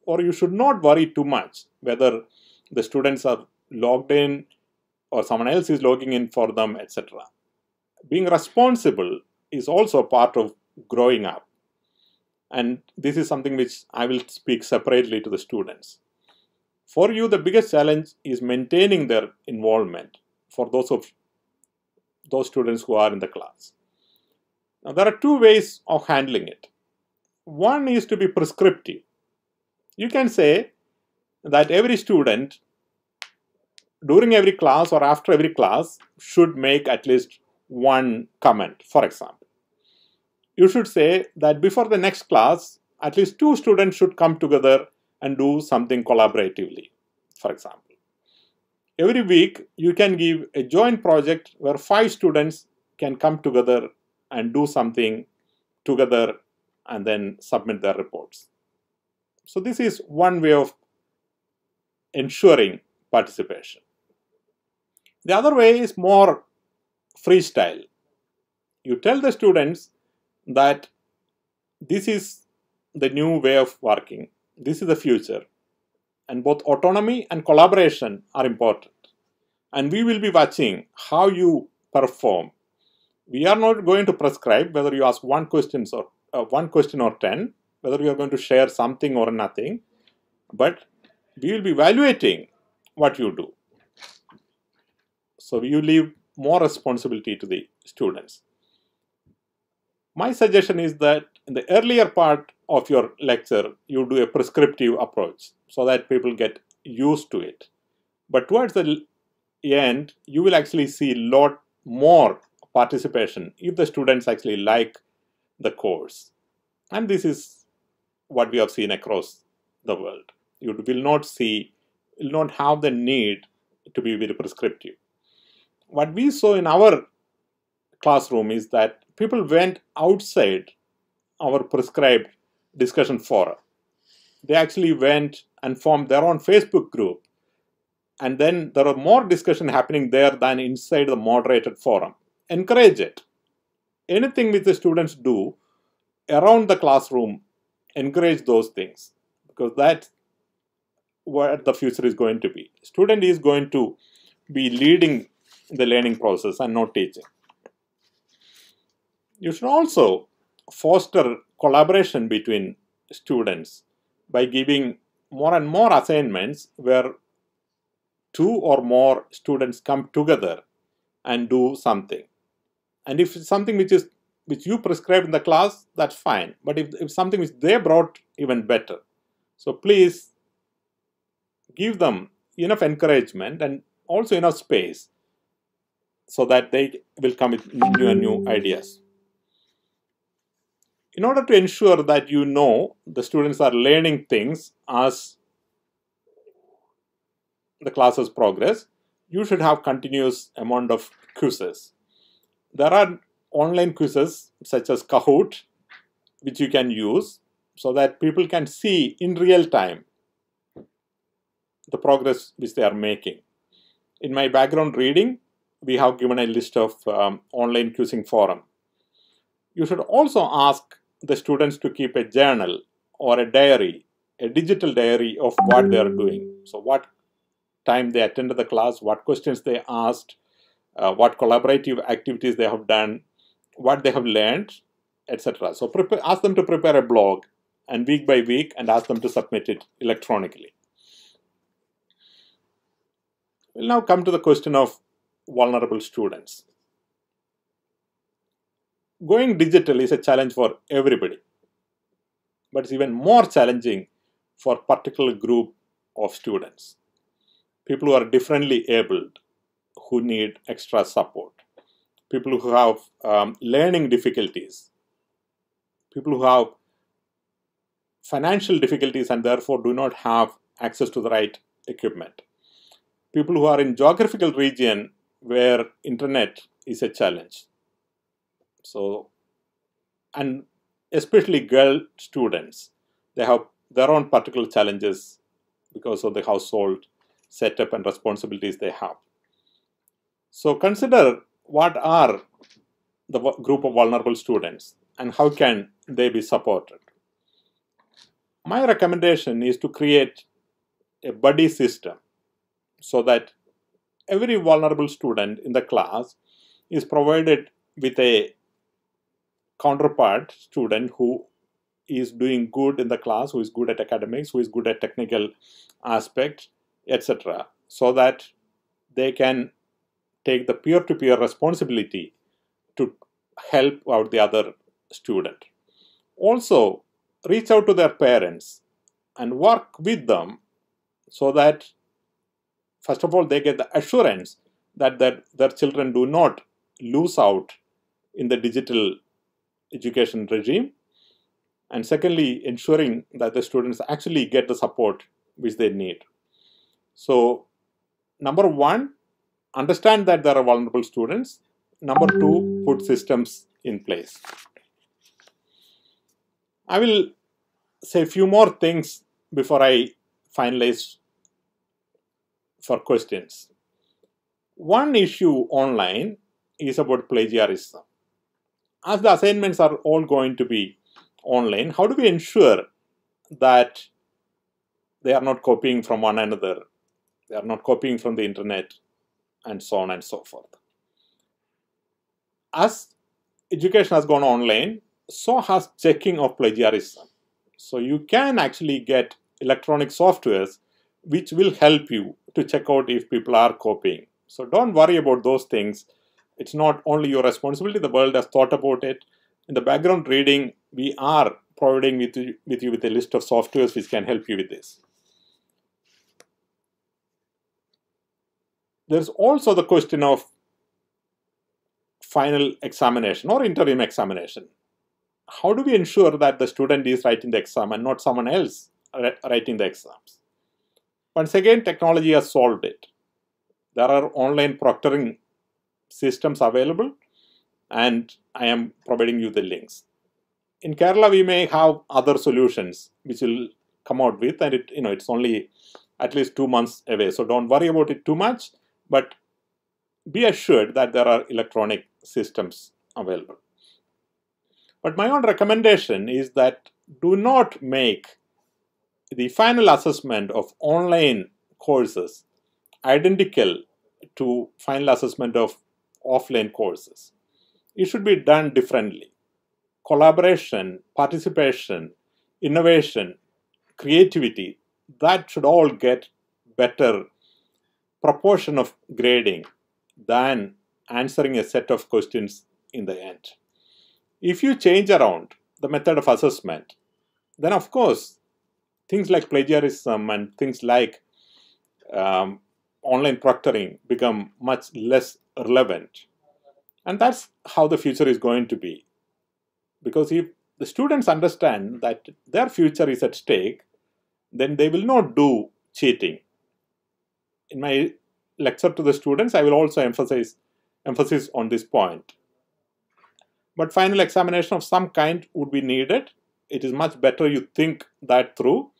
Or you should not worry too much whether the students are logged in or someone else is logging in for them, etc. Being responsible is also part of growing up. And this is something which I will speak separately to the students. For you, the biggest challenge is maintaining their involvement for those students who are in the class. Now, there are two ways of handling it. One is to be prescriptive. You can say that every student during every class or after every class should make at least one comment, for example. You should say that before the next class, at least 2 students should come together and do something collaboratively, for example. Every week, you can give a joint project where 5 students can come together and do something together and then submit their reports. So this is one way of ensuring participation. The other way is more freestyle. You tell the students that this is the new way of working, this is the future, and both autonomy and collaboration are important. And we will be watching how you perform. We are not going to prescribe whether you ask one question or 10, whether you are going to share something or nothing, but we will be evaluating what you do. So you leave more responsibility to the students. My suggestion is that in the earlier part of your lecture, you do a prescriptive approach so that people get used to it. But towards the end, you will actually see a lot more participation if the students actually like the course. And this is what we have seen across the world. You will not have the need to be very prescriptive. What we saw in our classroom is that people went outside our prescribed discussion forum. They actually went and formed their own Facebook group. And then there are more discussion happening there than inside the moderated forum. Encourage it. Anything which the students do around the classroom, encourage those things, because that's what the future is going to be. Student is going to be leading the learning process and not teaching. You should also foster collaboration between students by giving more and more assignments where 2 or more students come together and do something. And if it's something which you prescribed in the class, that's fine. But if something which they brought, even better. So please give them enough encouragement and also enough space so that they will come with new ideas. In order to ensure that the students are learning things as the classes progress, you should have continuous amount of quizzes. There are online quizzes such as Kahoot, which you can use so that people can see in real time the progress which they are making. In my background reading, we have given a list of online quizzing forum. You should also ask the students to keep a journal or a diary, a digital diary of what they are doing. So what time they attended the class, what questions they asked, what collaborative activities they have done, what they have learned, etc. So ask them to prepare a blog and week by week and ask them to submit it electronically. We'll now come to the question of vulnerable students. Going digital is a challenge for everybody, but it's even more challenging for a particular group of students. People who are differently abled, who need extra support. people who have learning difficulties, people who have financial difficulties and therefore do not have access to the right equipment, people who are in geographical region where internet is a challenge. So, and especially girl students, they have their own particular challenges because of the household setup and responsibilities they have. So consider what are the group of vulnerable students and how can they be supported. My recommendation is to create a buddy system so that every vulnerable student in the class is provided with a counterpart student who is doing good in the class, who is good at academics, who is good at technical aspects, etc., so that they can take the peer-to-peer responsibility to help out the other student. Also, reach out to their parents and work with them so that, first of all, they get the assurance that their children do not lose out in the digital education regime, and secondly, ensuring that the students actually get the support which they need. So, number one, understand that there are vulnerable students. Number two, put systems in place. I will say a few more things before I finalize for questions. One issue online is about plagiarism. As the assignments are all going to be online, how do we ensure that they are not copying from one another, they are not copying from the internet, and so on and so forth? As education has gone online, so has checking of plagiarism. So you can actually get electronic softwares which will help you to check out if people are copying. So don't worry about those things. It's not only your responsibility, the world has thought about it. In the background reading, we are providing with you with a list of softwares which can help you with this. There's also the question of final examination or interim examination. How do we ensure that the student is writing the exam and not someone else writing the exams? Once again, technology has solved it. There are online proctoring systems available, and I am providing you the links. In Kerala, we may have other solutions which will come out with, and it's only at least 2 months away. So don't worry about it too much, but be assured that there are electronic systems available. But my own recommendation is that do not make the final assessment of online courses identical to final assessment of offline courses. It should be done differently. Collaboration, participation, innovation, creativity, that should all get better proportion of grading than answering a set of questions in the end. If you change around the method of assessment, then of course things like plagiarism and things like online proctoring become much less relevant. And that's how the future is going to be. Because if the students understand that their future is at stake, then they will not do cheating. In my lecture to the students, I will also emphasis on this point. But final examination of some kind would be needed. It is much better you think that through.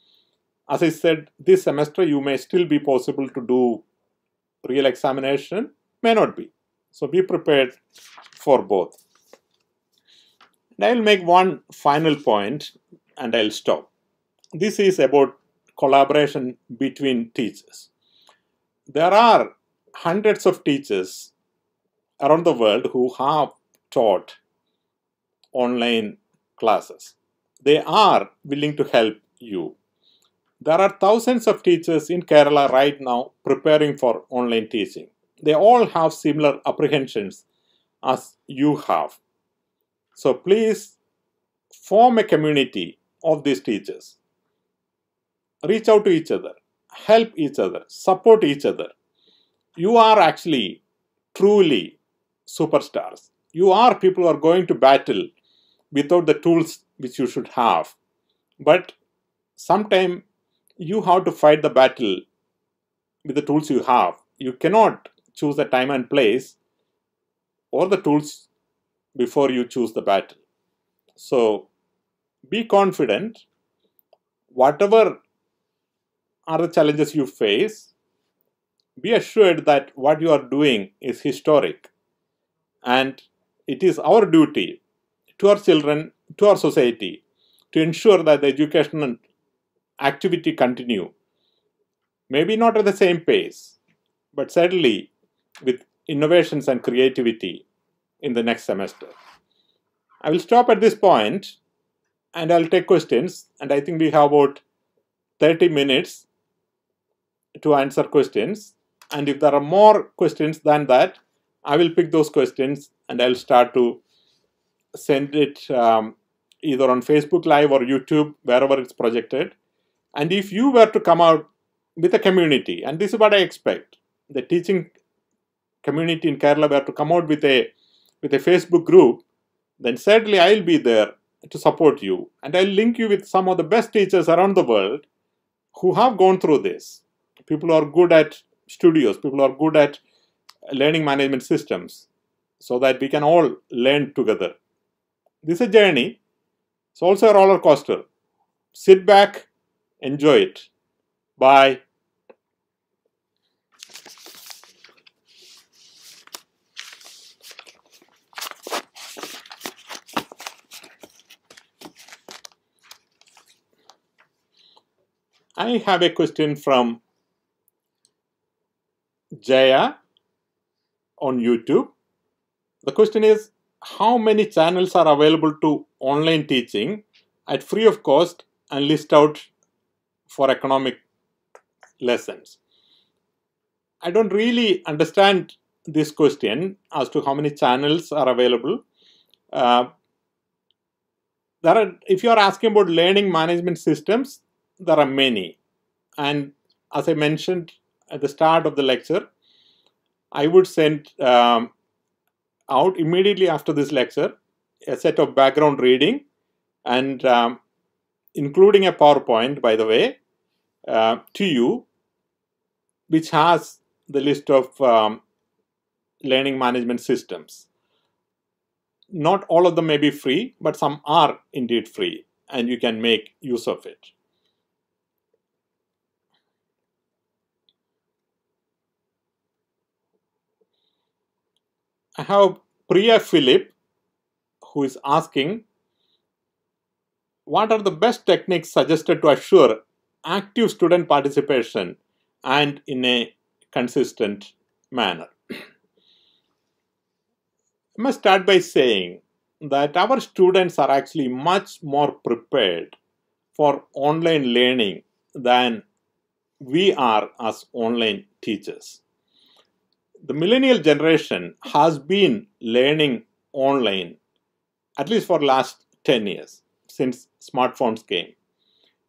As I said, this semester you may still be possible to do real examination, may not be. So be prepared for both. And I will make one final point and I'll stop. This is about collaboration between teachers. There are hundreds of teachers around the world who have taught online classes. They are willing to help you. There are thousands of teachers in Kerala right now preparing for online teaching. They all have similar apprehensions as you have. So please form a community of these teachers. Reach out to each other, help each other, support each other. You are actually truly superstars. You are people who are going to battle without the tools which you should have. But sometimes you have to fight the battle with the tools you have. You cannot choose the time and place or the tools before you choose the battle. So be confident. Whatever are the challenges you face, be assured that what you are doing is historic. And it is our duty to our children, to our society, to ensure that the educational activity continue. Maybe not at the same pace, but certainly with innovations and creativity in the next semester. I will stop at this point and I'll take questions. And I think we have about 30 minutes to answer questions. And if there are more questions than that, I will pick those questions and I'll start to send it either on Facebook Live or YouTube, wherever it's projected. And if you were to come out with a community, and this is what I expect, the teaching community in Kerala were to come out with a Facebook group, then certainly I'll be there to support you. And I'll link you with some of the best teachers around the world who have gone through this. People who are good at studios, people who are good at learning management systems, so that we can all learn together. This is a journey. It's also a roller coaster. Sit back, enjoy it. Bye. I have a question from Jaya on YouTube. The question is, how many channels are available to online teaching at free of cost and list out for economic lessons? I don't really understand this question as to how many channels are available. If you are asking about learning management systems, there are many. And as I mentioned at the start of the lecture, I would send out immediately after this lecture a set of background reading and including a PowerPoint, by the way, to you, which has the list of learning management systems. Not all of them may be free, but some are indeed free, and you can make use of it. I have Priya Philip, who is asking, what are the best techniques suggested to assure active student participation and in a consistent manner? I must start by saying that our students are actually much more prepared for online learning than we are as online teachers. The millennial generation has been learning online at least for the last 10 years since smartphones came.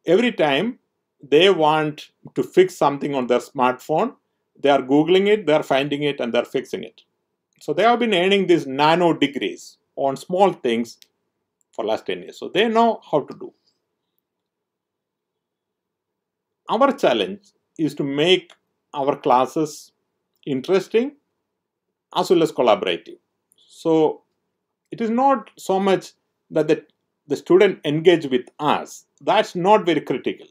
Every time they want to fix something on their smartphone, they are Googling it, they are finding it, and they are fixing it. So they have been earning these nano degrees on small things for the last 10 years. So they know how to do. Our challenge is to make our classes interesting as well as collaborative. So it is not so much that the student engage with us. That's not very critical.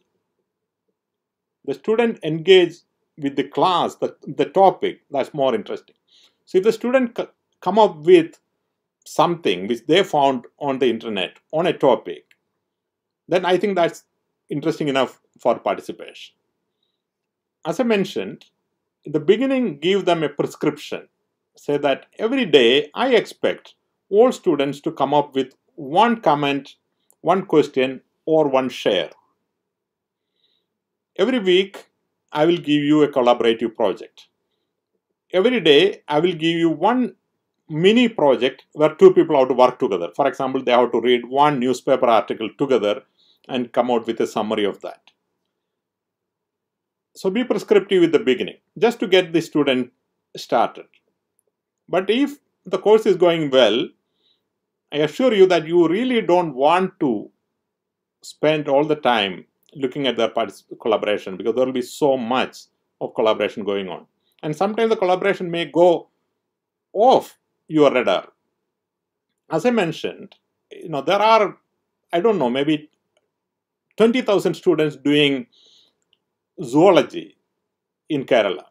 The student engage with the class, the topic, that's more interesting. So if the student come up with something which they found on the internet on a topic, then I think that's interesting enough for participation. As I mentioned, in the beginning, give them a prescription. Say that every day I expect all students to come up with one comment, one question, or one share. Every week, I will give you a collaborative project. Every day, I will give you one mini project where two people have to work together. For example, they have to read one newspaper article together and come out with a summary of that. So be prescriptive at the beginning, just to get the student started. But if the course is going well, I assure you that you really don't want to spend all the time looking at their collaboration, because there will be so much of collaboration going on. And sometimes the collaboration may go off your radar. As I mentioned, there are, I don't know, maybe 20,000 students doing zoology in Kerala.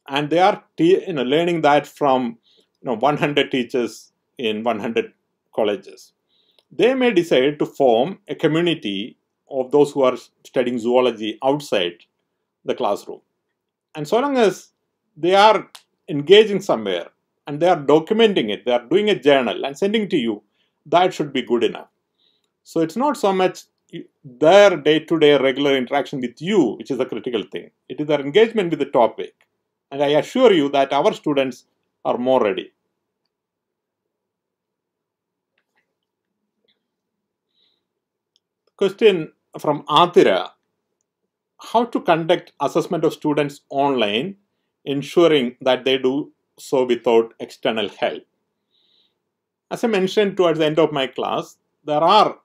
And they are learning that from 100 teachers in 100 colleges. They may decide to form a community of those who are studying zoology outside the classroom. And so long as they are engaging somewhere and they are documenting it, they are doing a journal and sending to you, that should be good enough. So it's not so much their day-to-day regular interaction with you which is the critical thing. It is their engagement with the topic. And I assure you that our students are more ready. Question from Athira: how to conduct assessment of students online, ensuring that they do so without external help? As I mentioned towards the end of my class, there are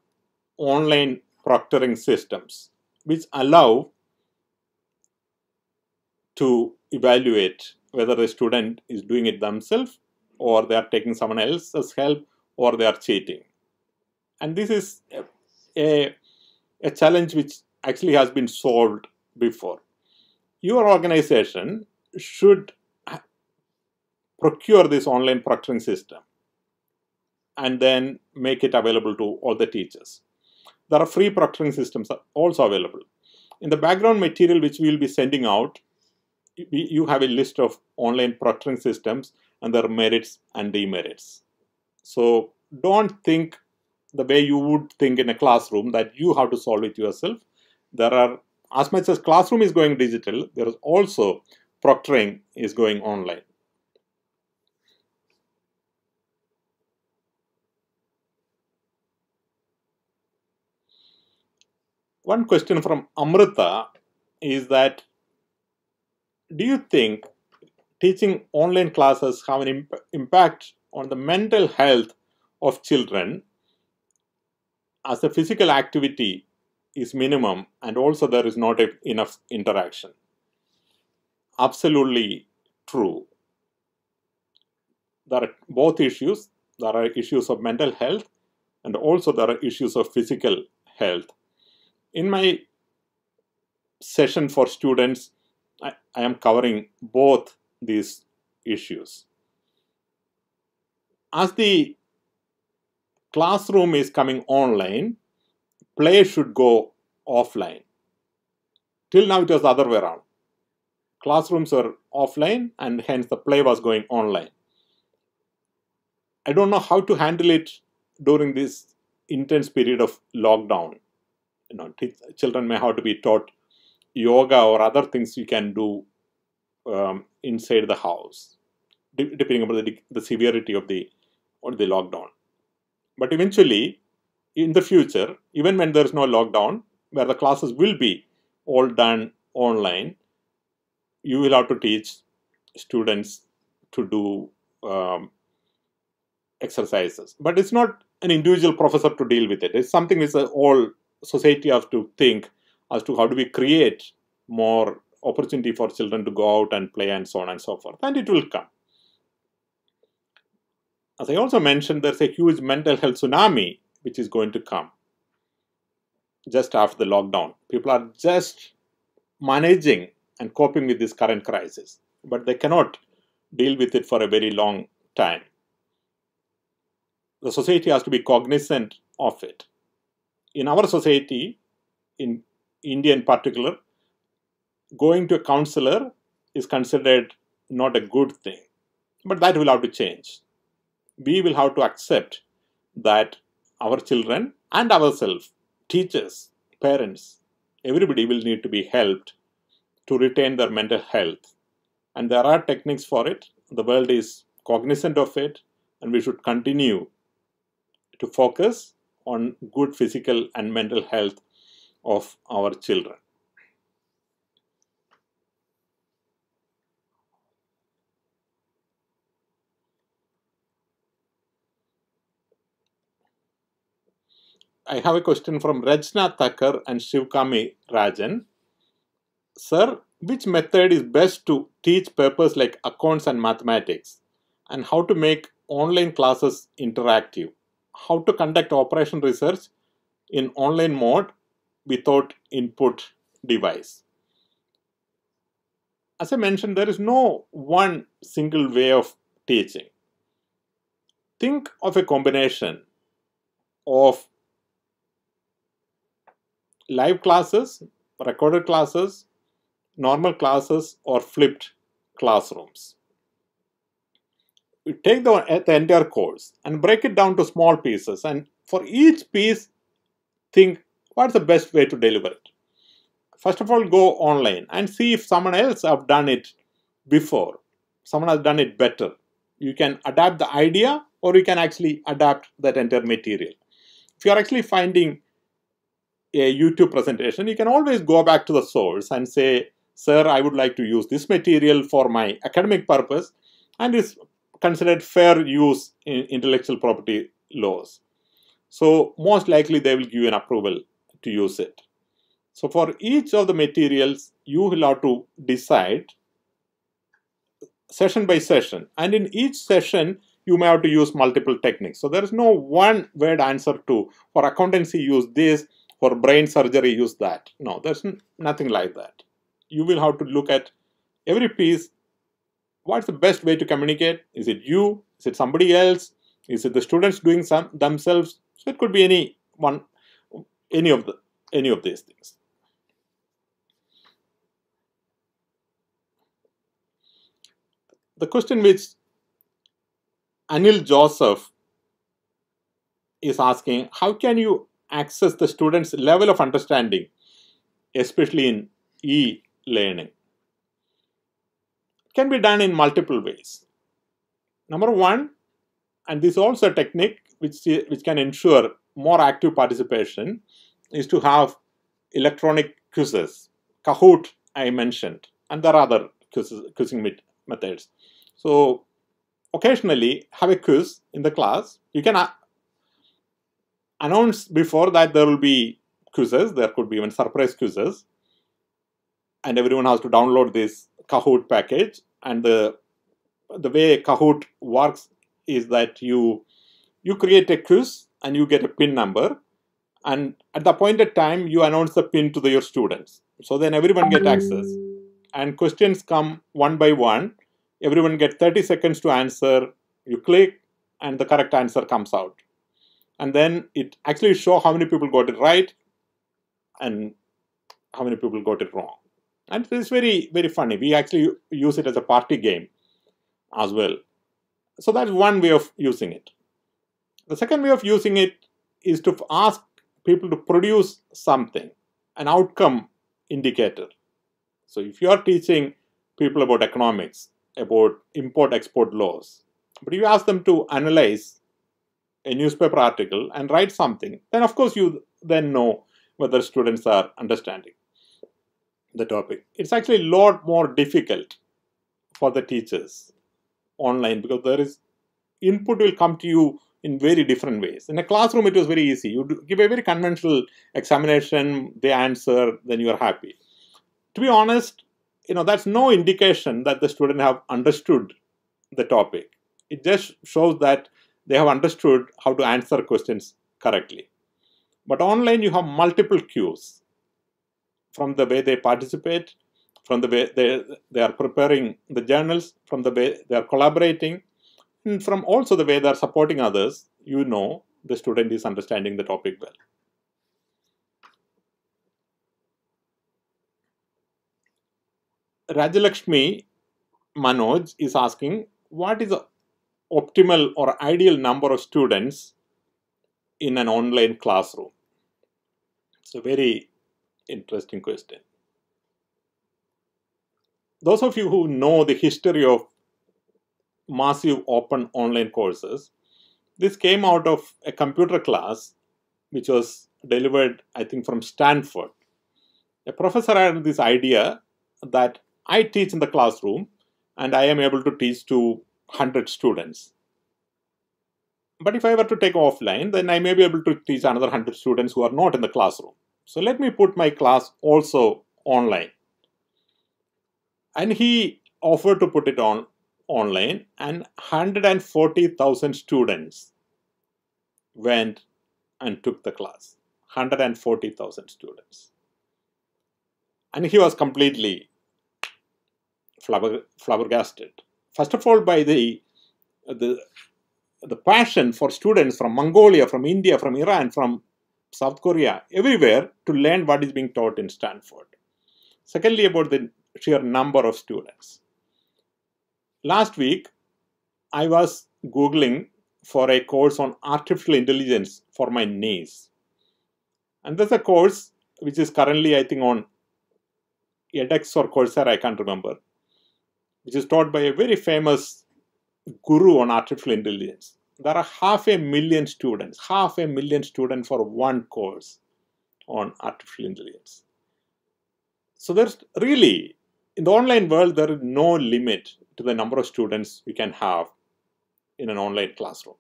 online proctoring systems which allow to evaluate whether the student is doing it themselves or they are taking someone else's help or they are cheating. And this is a challenge which actually has been solved before. Your organization should procure this online proctoring system and then make it available to all the teachers. There are free proctoring systems also available. In the background material which we will be sending out, you have a list of online proctoring systems and their merits and demerits. So don't think the way you would think in a classroom that you have to solve it yourself. There are, as much as classroom is going digital, there is also proctoring is going online. One question from Amrita is that, do you think teaching online classes have an impact on the mental health of children, as the physical activity is minimum and also there is not enough interaction? Absolutely true. There are both issues. There are issues of mental health and also there are issues of physical health. In my session for students, I am covering both these issues. As the classroom is coming online, play should go offline. Till now it was the other way around. Classrooms were offline and hence the play was going online. I don't know how to handle it during this intense period of lockdown. Children may have to be taught yoga or other things you can do inside the house, depending upon the severity of the lockdown. But eventually, in the future, even when there is no lockdown, where the classes will be all done online, you will have to teach students to do exercises. But it's not an individual professor to deal with it. It's something which the whole society has to think as to how do we create more opportunity for children to go out and play and so on and so forth. And it will come. As I also mentioned, there's a huge mental health tsunami which is going to come just after the lockdown. People are just managing and coping with this current crisis, but they cannot deal with it for a very long time. The society has to be cognizant of it. In our society, in India in particular, going to a counselor is considered not a good thing, but that will have to change. We will have to accept that our children and ourselves, teachers, parents, everybody will need to be helped to retain their mental health. And there are techniques for it. The world is cognizant of it, and we should continue to focus on good physical and mental health of our children. I have a question from Rajna Thakkar and Shivkami Rajan. Sir, which method is best to teach papers like accounts and mathematics? And how to make online classes interactive? How to conduct operation research in online mode without input device? As I mentioned, there is no one single way of teaching. Think of a combination of live classes, recorded classes, normal classes, or flipped classrooms. You take the entire course and break it down to small pieces, and for each piece, think what's the best way to deliver it. First of all, go online and see if someone else have done it before. Someone has done it better. You can adapt the idea, or you can actually adapt that entire material. If you are actually finding a YouTube presentation, you can always go back to the source and say, sir, I would like to use this material for my academic purpose, and it's considered fair use in intellectual property laws. So most likely they will give you an approval to use it. So for each of the materials, you will have to decide session by session, and in each session you may have to use multiple techniques. So there is no one word answer to, for accountancy use this, for brain surgery use that. No, there's nothing like that. You will have to look at every piece. What's the best way to communicate? Is it you? Is it somebody else? Is it the students doing themselves? So it could be any of these things. The question which Anil Joseph is asking, how can you access the students' level of understanding, especially in e-learning? It can be done in multiple ways. Number one, and this is also a technique which can ensure more active participation, is to have electronic quizzes. Kahoot, I mentioned, and there are other quizzing methods. So occasionally have a quiz in the class. You can announce before that there will be quizzes. There could be even surprise quizzes, and everyone has to download this Kahoot package. And the way Kahoot works is that you create a quiz and you get a pin number, and at the appointed time you announce the pin to your students. So then everyone get access, and questions come one by one. Everyone get 30 seconds to answer. You click and the correct answer comes out. And then it actually shows how many people got it right and how many people got it wrong. And it's very, very funny. We actually use it as a party game as well. So that's one way of using it. The second way of using it is to ask people to produce something, an outcome indicator. So if you are teaching people about economics, about import-export laws, but you ask them to analyze a newspaper article and write something, then of course you then know whether students are understanding the topic. It's actually a lot more difficult for the teachers online, because there is input will come to you in very different ways. In a classroom, it was very easy. You give a very conventional examination, they answer, then you are happy. To be honest, that's no indication that the student have understood the topic. It just shows that they have understood how to answer questions correctly. But online, you have multiple cues from the way they participate, from the way they are preparing the journals, from the way they are collaborating, and from also the way they are supporting others. The student is understanding the topic well. Rajalakshmi Manoj is asking, what is the optimal or ideal number of students in an online classroom? It's a very interesting question. Those of you who know the history of massive open online courses, this came out of a computer class which was delivered, I think, from Stanford. A professor had this idea that I teach in the classroom and I am able to teach to 100 students. But if I were to take offline, then I may be able to teach another 100 students who are not in the classroom. So let me put my class also online. And he offered to put it on online, and 140,000 students went and took the class. 140,000 students. And he was completely flabbergasted. First of all, by the passion for students from Mongolia, from India, from Iran, from South Korea, everywhere to learn what is being taught in Stanford. Secondly, about the sheer number of students. Last week, I was Googling for a course on artificial intelligence for my niece. And there's a course which is currently, I think, on edX or Coursera, I can't remember, which is taught by a very famous guru on artificial intelligence. There are 500,000 students, 500,000 students for one course on artificial intelligence. So there's really, in the online world, there is no limit to the number of students we can have in an online classroom.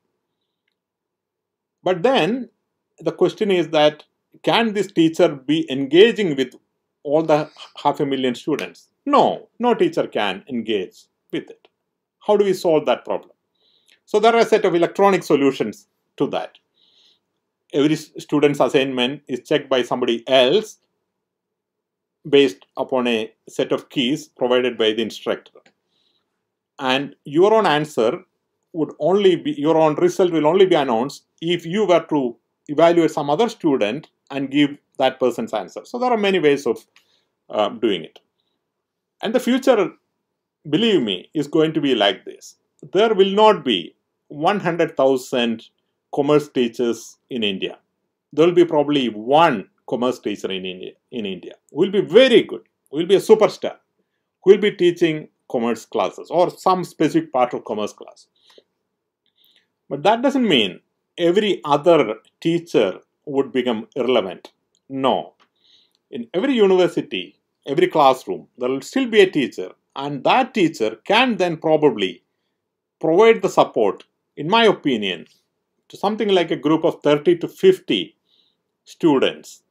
But then the question is that, can this teacher be engaging with all the 500,000 students? No, no teacher can engage with it. How do we solve that problem? So there are a set of electronic solutions to that. Every student's assignment is checked by somebody else based upon a set of keys provided by the instructor. And your own answer would only be, your own result will only be announced if you were to evaluate some other student and give that person's answer. So there are many ways of doing it. And the future, believe me, is going to be like this. There will not be 100,000 commerce teachers in India. There will be probably one commerce teacher in India. Who will be very good, who will be a superstar, who will be teaching commerce classes or some specific part of commerce class. But that doesn't mean every other teacher would become irrelevant. No. In every university, every classroom, there will still be a teacher, and that teacher can then probably provide the support, in my opinion, to something like a group of 30 to 50 students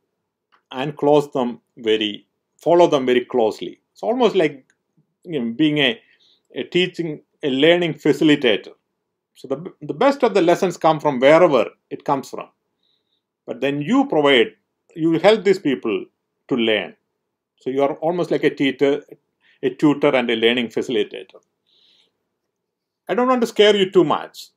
and follow them very closely. It's almost like being a learning facilitator. So the best of the lessons come from wherever it comes from. But then you help these people to learn. So you are almost like a tutor and a learning facilitator. I don't want to scare you too much,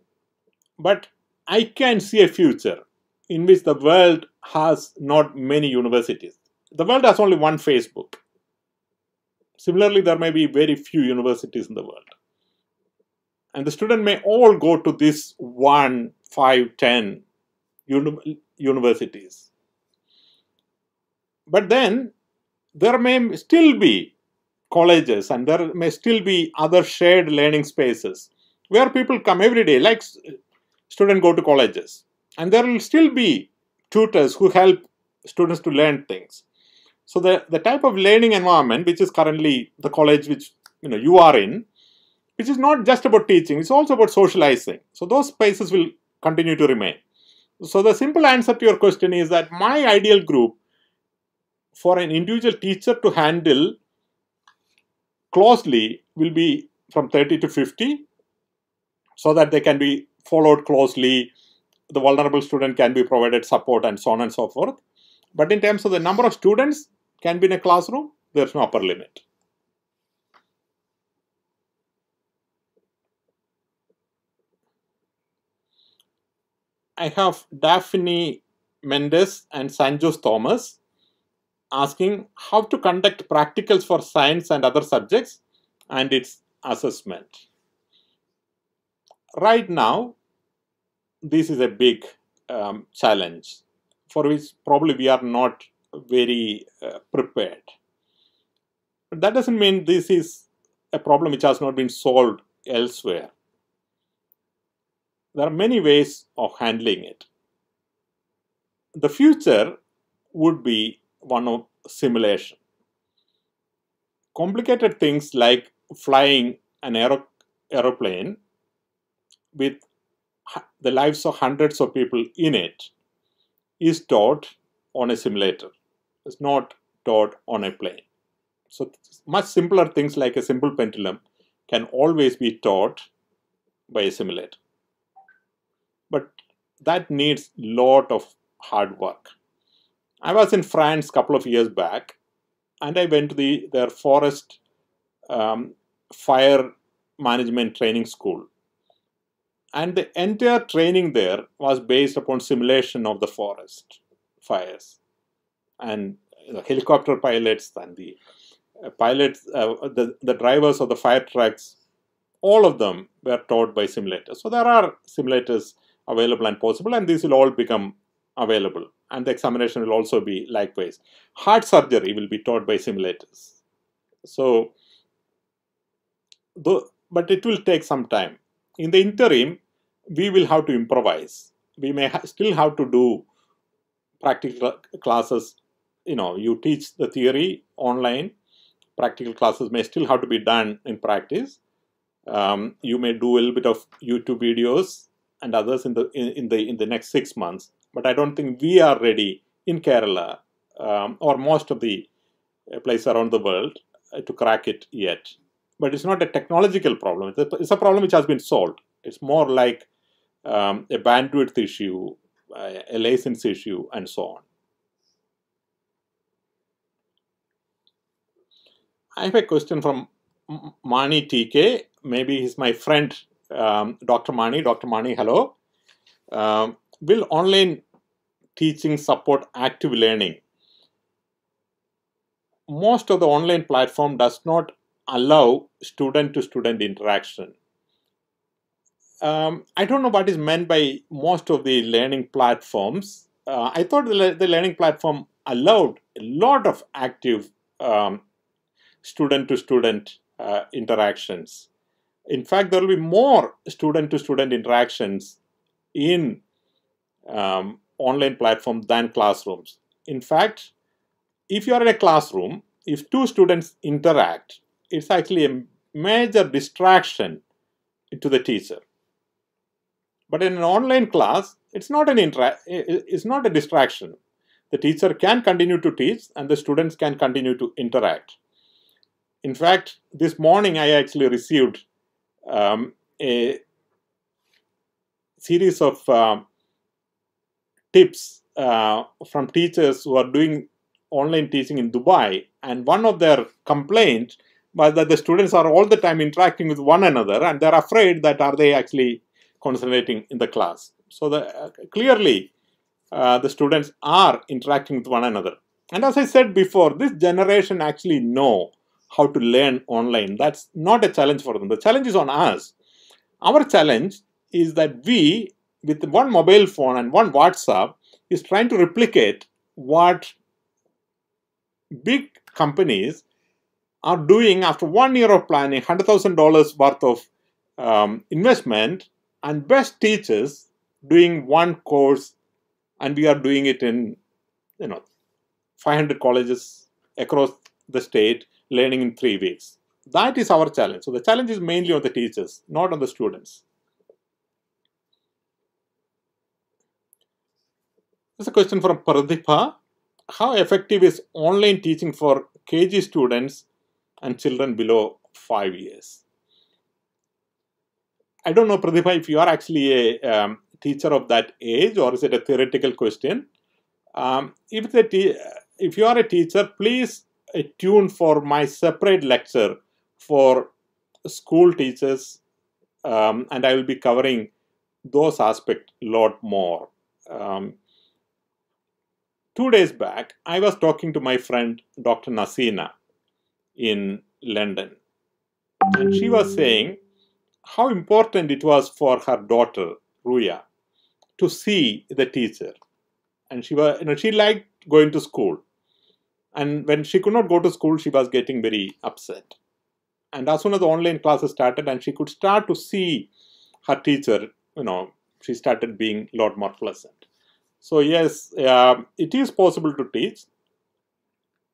but I can see a future in which the world has not many universities. The world has only one Facebook. Similarly, there may be very few universities in the world. And the student may all go to this 1, 5, 10 universities. But then there may still be colleges and there may still be other shared learning spaces where people come every day, like students go to colleges. And there will still be tutors who help students to learn things. So the type of learning environment, which is currently the college which you are in, which is not just about teaching, it's also about socializing. So those spaces will continue to remain. So the simple answer to your question is that my ideal group for an individual teacher to handle closely will be from 30 to 50, so that they can be followed closely. The vulnerable student can be provided support and so on and so forth. But in terms of the number of students can be in a classroom, there's no upper limit. I have Daphne Mendes and Sanjos Thomas asking how to conduct practicals for science and other subjects and its assessment. Right now, this is a big challenge for which probably we are not very prepared. But that doesn't mean this is a problem which has not been solved elsewhere. There are many ways of handling it. The future would be one of simulation. Complicated things like flying an aeroplane with the lives of hundreds of people in it is taught on a simulator. It's not taught on a plane. So much simpler things like a simple pendulum can always be taught by a simulator. But that needs a lot of hard work. I was in France a couple of years back, and I went to their forest fire management training school. And the entire training there was based upon simulation of the forest fires. And helicopter pilots and the pilots, the drivers of the fire trucks, all of them were taught by simulators. So there are simulators available and possible, and these will all become available. And the examination will also be likewise. Heart surgery will be taught by simulators. So, but it will take some time. In the interim, we will have to improvise. We may still have to do practical classes. You teach the theory online. Practical classes may still have to be done in practice. You may do a little bit of YouTube videos and others in the next 6 months. But I don't think we are ready in Kerala or most of the places around the world to crack it yet. But it's not a technological problem. It's a problem which has been solved. It's more like a bandwidth issue, a license issue, and so on. I have a question from Mani TK. Maybe he's my friend, Dr. Mani. Dr. Mani, hello. Will online teaching support active learning? Most of the online platform does not allow student-to-student interaction. I don't know what is meant by most of the learning platforms. I thought the learning platform allowed a lot of active student-to-student interactions. In fact, there will be more student-to-student interactions in online platforms than classrooms. In fact, if you are in a classroom, if two students interact, it's actually a major distraction to the teacher. But in an online class, it's not a distraction. The teacher can continue to teach and the students can continue to interact. In fact, this morning I actually received a series of tips from teachers who are doing online teaching in Dubai, and one of their complaints was that the students are all the time interacting with one another and they're afraid that are they actually concentrating in the class. So clearly the students are interacting with one another. And as I said before, this generation actually know how to learn online. That's not a challenge for them. The challenge is on us. Our challenge is that we, with one mobile phone and one WhatsApp, is trying to replicate what big companies are doing after 1 year of planning, $100,000 worth of investment, and best teachers doing one course, and we are doing it in 500 colleges across the state, learning in 3 weeks. That is our challenge. So the challenge is mainly on the teachers, not on the students. There's a question from Pradipha. How effective is online teaching for KG students and children below 5 years? I don't know, Pradipha, if you are actually a teacher of that age, or is it a theoretical question? If you are a teacher, please tune for my separate lecture for school teachers, and I will be covering those aspects a lot more. 2 days back, I was talking to my friend Dr. Nasina in London, and she was saying how important it was for her daughter Ruya to see the teacher, and she liked going to school, and when she could not go to school, she was getting very upset. And as soon as the online classes started and she could start to see her teacher, she started being a lot more pleasant. So yes, it is possible to teach.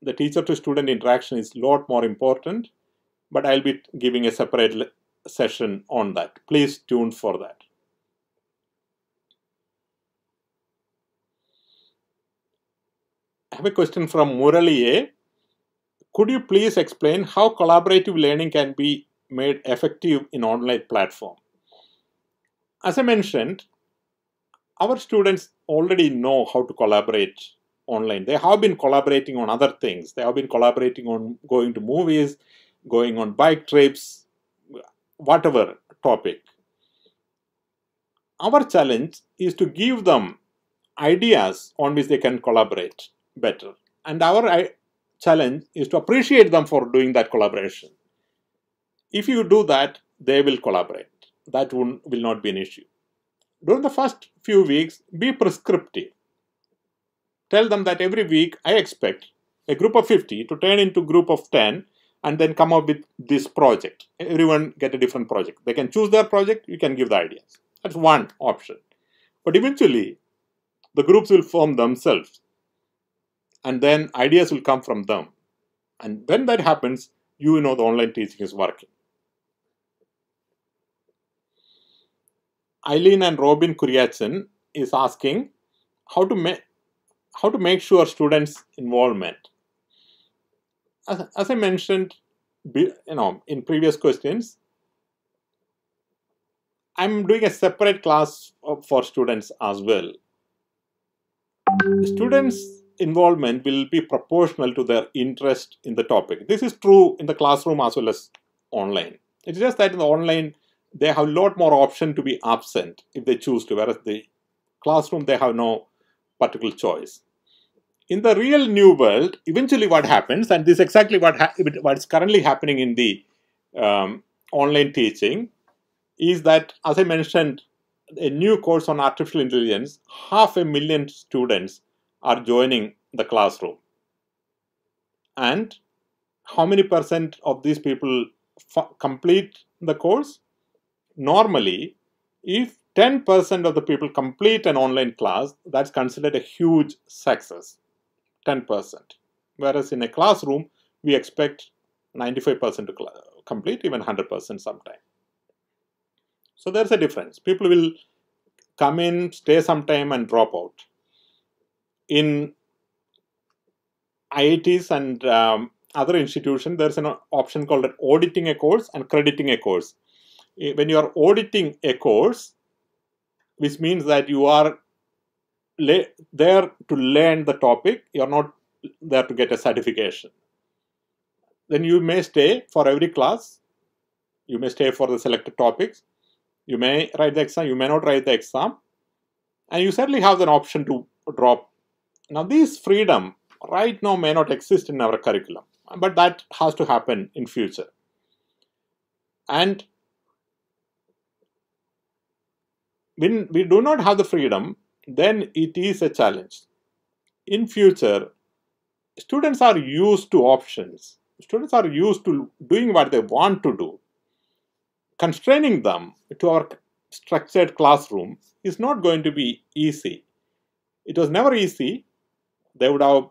The teacher-to-student interaction is a lot more important, but I'll be giving a separate session on that. Please tune for that. I have a question from Muralee. Could you please explain how collaborative learning can be made effective in online platform? As I mentioned, our students already know how to collaborate online. They have been collaborating on other things. They have been collaborating on going to movies, going on bike trips, whatever topic. Our challenge is to give them ideas on which they can collaborate better. And our challenge is to appreciate them for doing that collaboration. If you do that, they will collaborate. That will not be an issue. During the first few weeks, be prescriptive. Tell them that every week I expect a group of 50 to turn into a group of 10 and then come up with this project. Everyone get a different project. They can choose their project, you can give the ideas. That's one option. But eventually, the groups will form themselves. And then ideas will come from them. And when that happens, you know the online teaching is working. Eileen and Robin Kuriachan is asking how to make sure students' involvement. As I mentioned, in previous questions, I'm doing a separate class for students as well. Students' involvement will be proportional to their interest in the topic. This is true in the classroom as well as online. It's just that in the online, they have a lot more option to be absent if they choose to, whereas the classroom, they have no particular choice. In the real new world, eventually what happens, and this is exactly what's currently happening in the online teaching, is that, as I mentioned, a new course on artificial intelligence, 500,000 students are joining the classroom. And how many percent of these people complete the course? Normally, if 10% of the people complete an online class, that's considered a huge success, 10%. Whereas in a classroom, we expect 95% to complete, even 100% sometimes. So there's a difference. People will come in, stay some time and drop out. In IITs and other institutions, there's an option called auditing a course and crediting a course. When you are auditing a course, which means that you are there to learn the topic, you're not there to get a certification. Then you may stay for every class, you may stay for the selected topics, you may write the exam, you may not write the exam, and you certainly have an option to drop. Now this freedom right now may not exist in our curriculum, but that has to happen in future. And when we do not have the freedom, then it is a challenge. In future, students are used to options. Students are used to doing what they want to do. Constraining them to our structured classroom is not going to be easy. It was never easy. They would have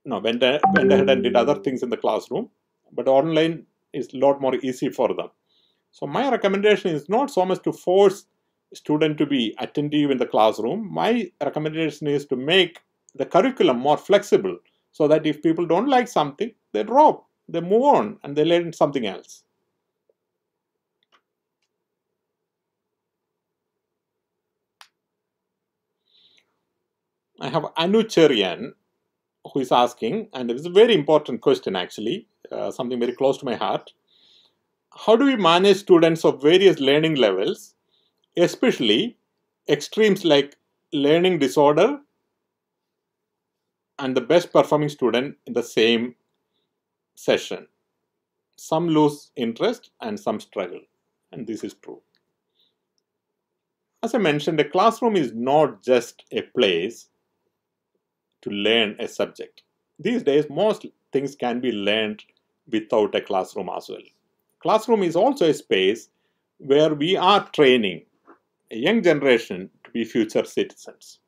went ahead and did other things in the classroom, but online is a lot more easy for them. So my recommendation is not so much to force student to be attentive in the classroom. My recommendation is to make the curriculum more flexible so that if people don't like something, they drop, they move on, and they learn something else. I have Anu Cherian who is asking, and it is a very important question actually, something very close to my heart. How do we manage students of various learning levels, especially extremes like learning disorder and the best performing student in the same session? Some lose interest and some struggle, and this is true. As I mentioned, a classroom is not just a place to learn a subject. These days, most things can be learned without a classroom as well. Classroom is also a space where we are training a young generation to be future citizens.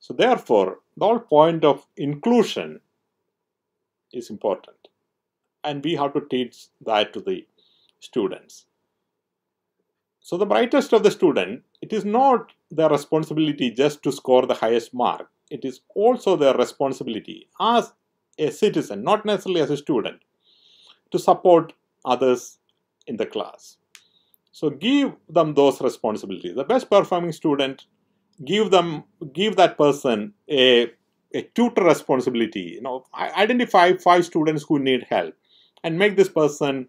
So therefore, the whole point of inclusion is important. And we have to teach that to the students. So the brightest of the student, it is not their responsibility just to score the highest mark. It is also their responsibility as a citizen, not necessarily as a student, to support others in the class. So give them those responsibilities. The best performing student, give that person a tutor responsibility. Identify 5 students who need help and make this person,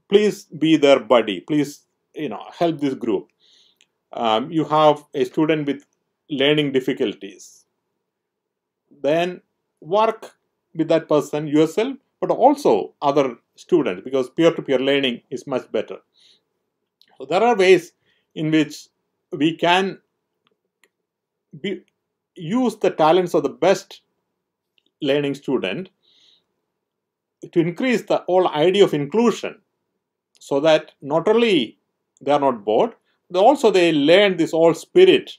please be their buddy. Please, help this group. You have a student with learning difficulties. Then work with that person yourself, but also other students, because peer-to-peer learning is much better. So there are ways in which we can use the talents of the best learning student to increase the whole idea of inclusion, so that not only they are not bored, but also they learn this whole spirit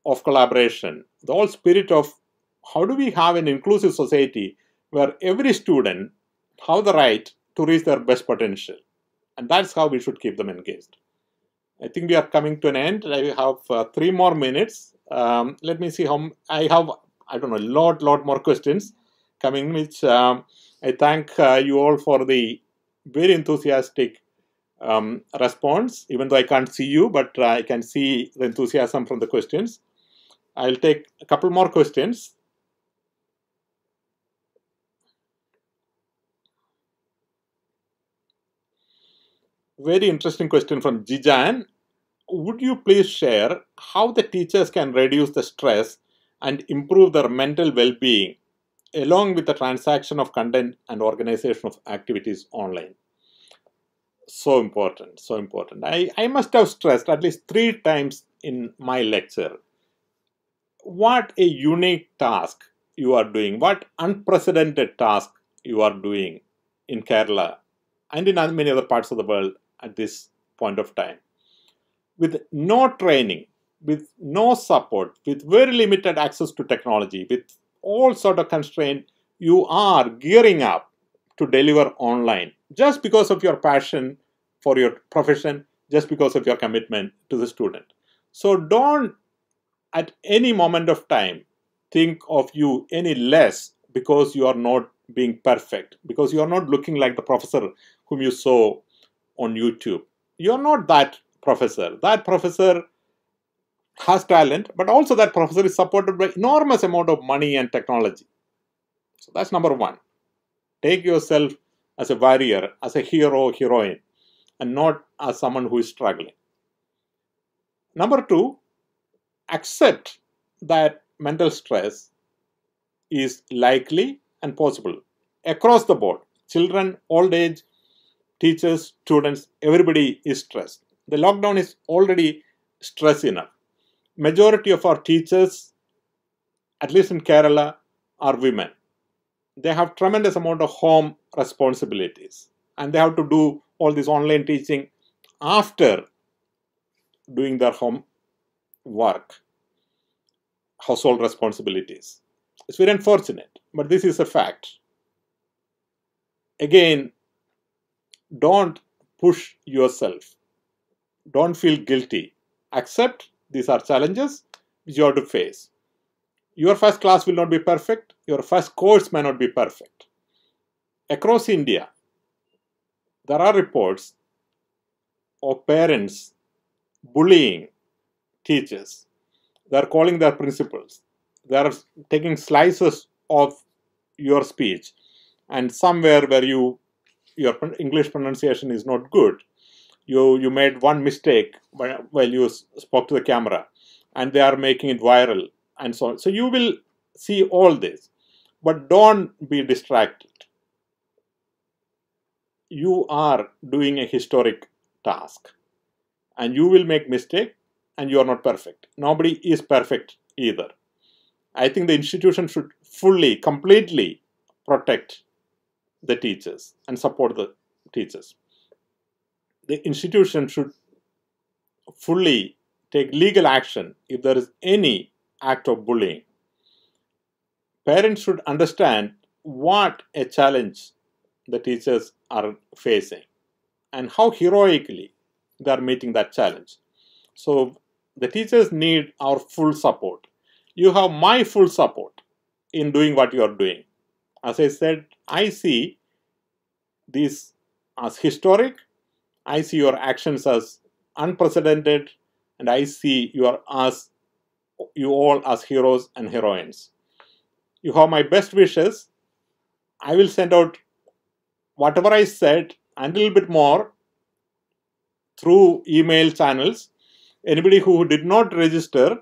of collaboration, the whole spirit of how do we have an inclusive society where every student have the right to reach their best potential. And that's how we should keep them engaged. I think we are coming to an end. I have 3 more minutes. Let me see how I have. I don't know, lot more questions coming, which I thank you all for the very enthusiastic response. Even though I can't see you, but I can see the enthusiasm from the questions. I'll take a couple more questions. Very interesting question from Jijan. Would you please share how the teachers can reduce the stress and improve their mental well-being along with the transaction of content and organization of activities online? So important, so important. I must have stressed at least 3 times in my lecture what a unique task you are doing, what unprecedented task you are doing in Kerala and in many other parts of the world at this point of time. With no training, with no support, with very limited access to technology, with all sort of constraint, you are gearing up to deliver online just because of your passion for your profession, just because of your commitment to the student. So don't at any moment of time think of you any less because you are not being perfect, because you are not looking like the professor whom you saw on YouTube. You are not that professor. That professor has talent, but also that professor is supported by enormous amount of money and technology. So that's number 1. Take yourself as a warrior, as a hero, heroine, and not as someone who is struggling. Number 2, accept that mental stress is likely and possible across the board. Children, old age, teachers, students, everybody is stressed. The lockdown is already stress enough. Majority of our teachers, at least in Kerala, are women. They have tremendous amount of home responsibilities, and they have to do all this online teaching after doing their home work, household responsibilities. It's very unfortunate, but this is a fact. Again, don't push yourself. Don't feel guilty. Accept these are challenges which you have to face. Your first class will not be perfect. Your first course may not be perfect. Across India, there are reports of parents bullying teachers. They are calling their principals. They are taking slices of your speech, and somewhere where your English pronunciation is not good, you made one mistake while you spoke to the camera, and they are making it viral and so on. So you will see all this, but don't be distracted. You are doing a historic task, and you will make mistake, and you are not perfect. Nobody is perfect either. I think the institution should fully, completely protect the teachers and support the teachers. The institution should fully take legal action if there is any act of bullying. Parents should understand what a challenge the teachers are facing and how heroically they are meeting that challenge. So the teachers need our full support. You have my full support in doing what you are doing. As I said, I see this as historic, I see your actions as unprecedented, and I see you all as heroes and heroines. You have my best wishes. I will send out whatever I said and a little bit more through email channels. Anybody who did not register,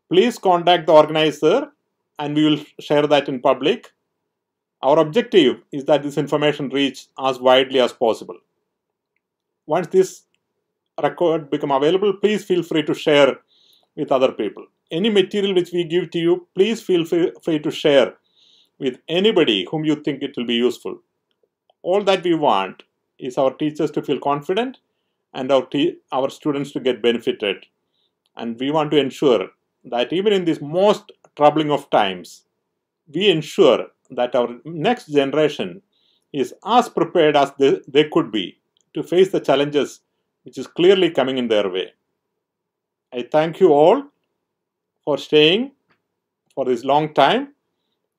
please contact the organizer and we will share that in public. Our objective is that this information reach as widely as possible. Once this record become available, please feel free to share with other people. Any material which we give to you, please feel free to share with anybody whom you think it will be useful. All that we want is our teachers to feel confident and our students to get benefited. And we want to ensure that even in this most troubling of times, we ensure that our next generation is as prepared as they could be to face the challenges which is clearly coming in their way. I thank you all for staying for this long time,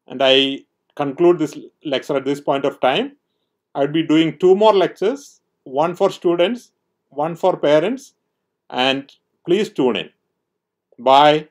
and I conclude this lecture at this point of time. I will be doing 2 more lectures, one for students, one for parents, and please tune in. Bye.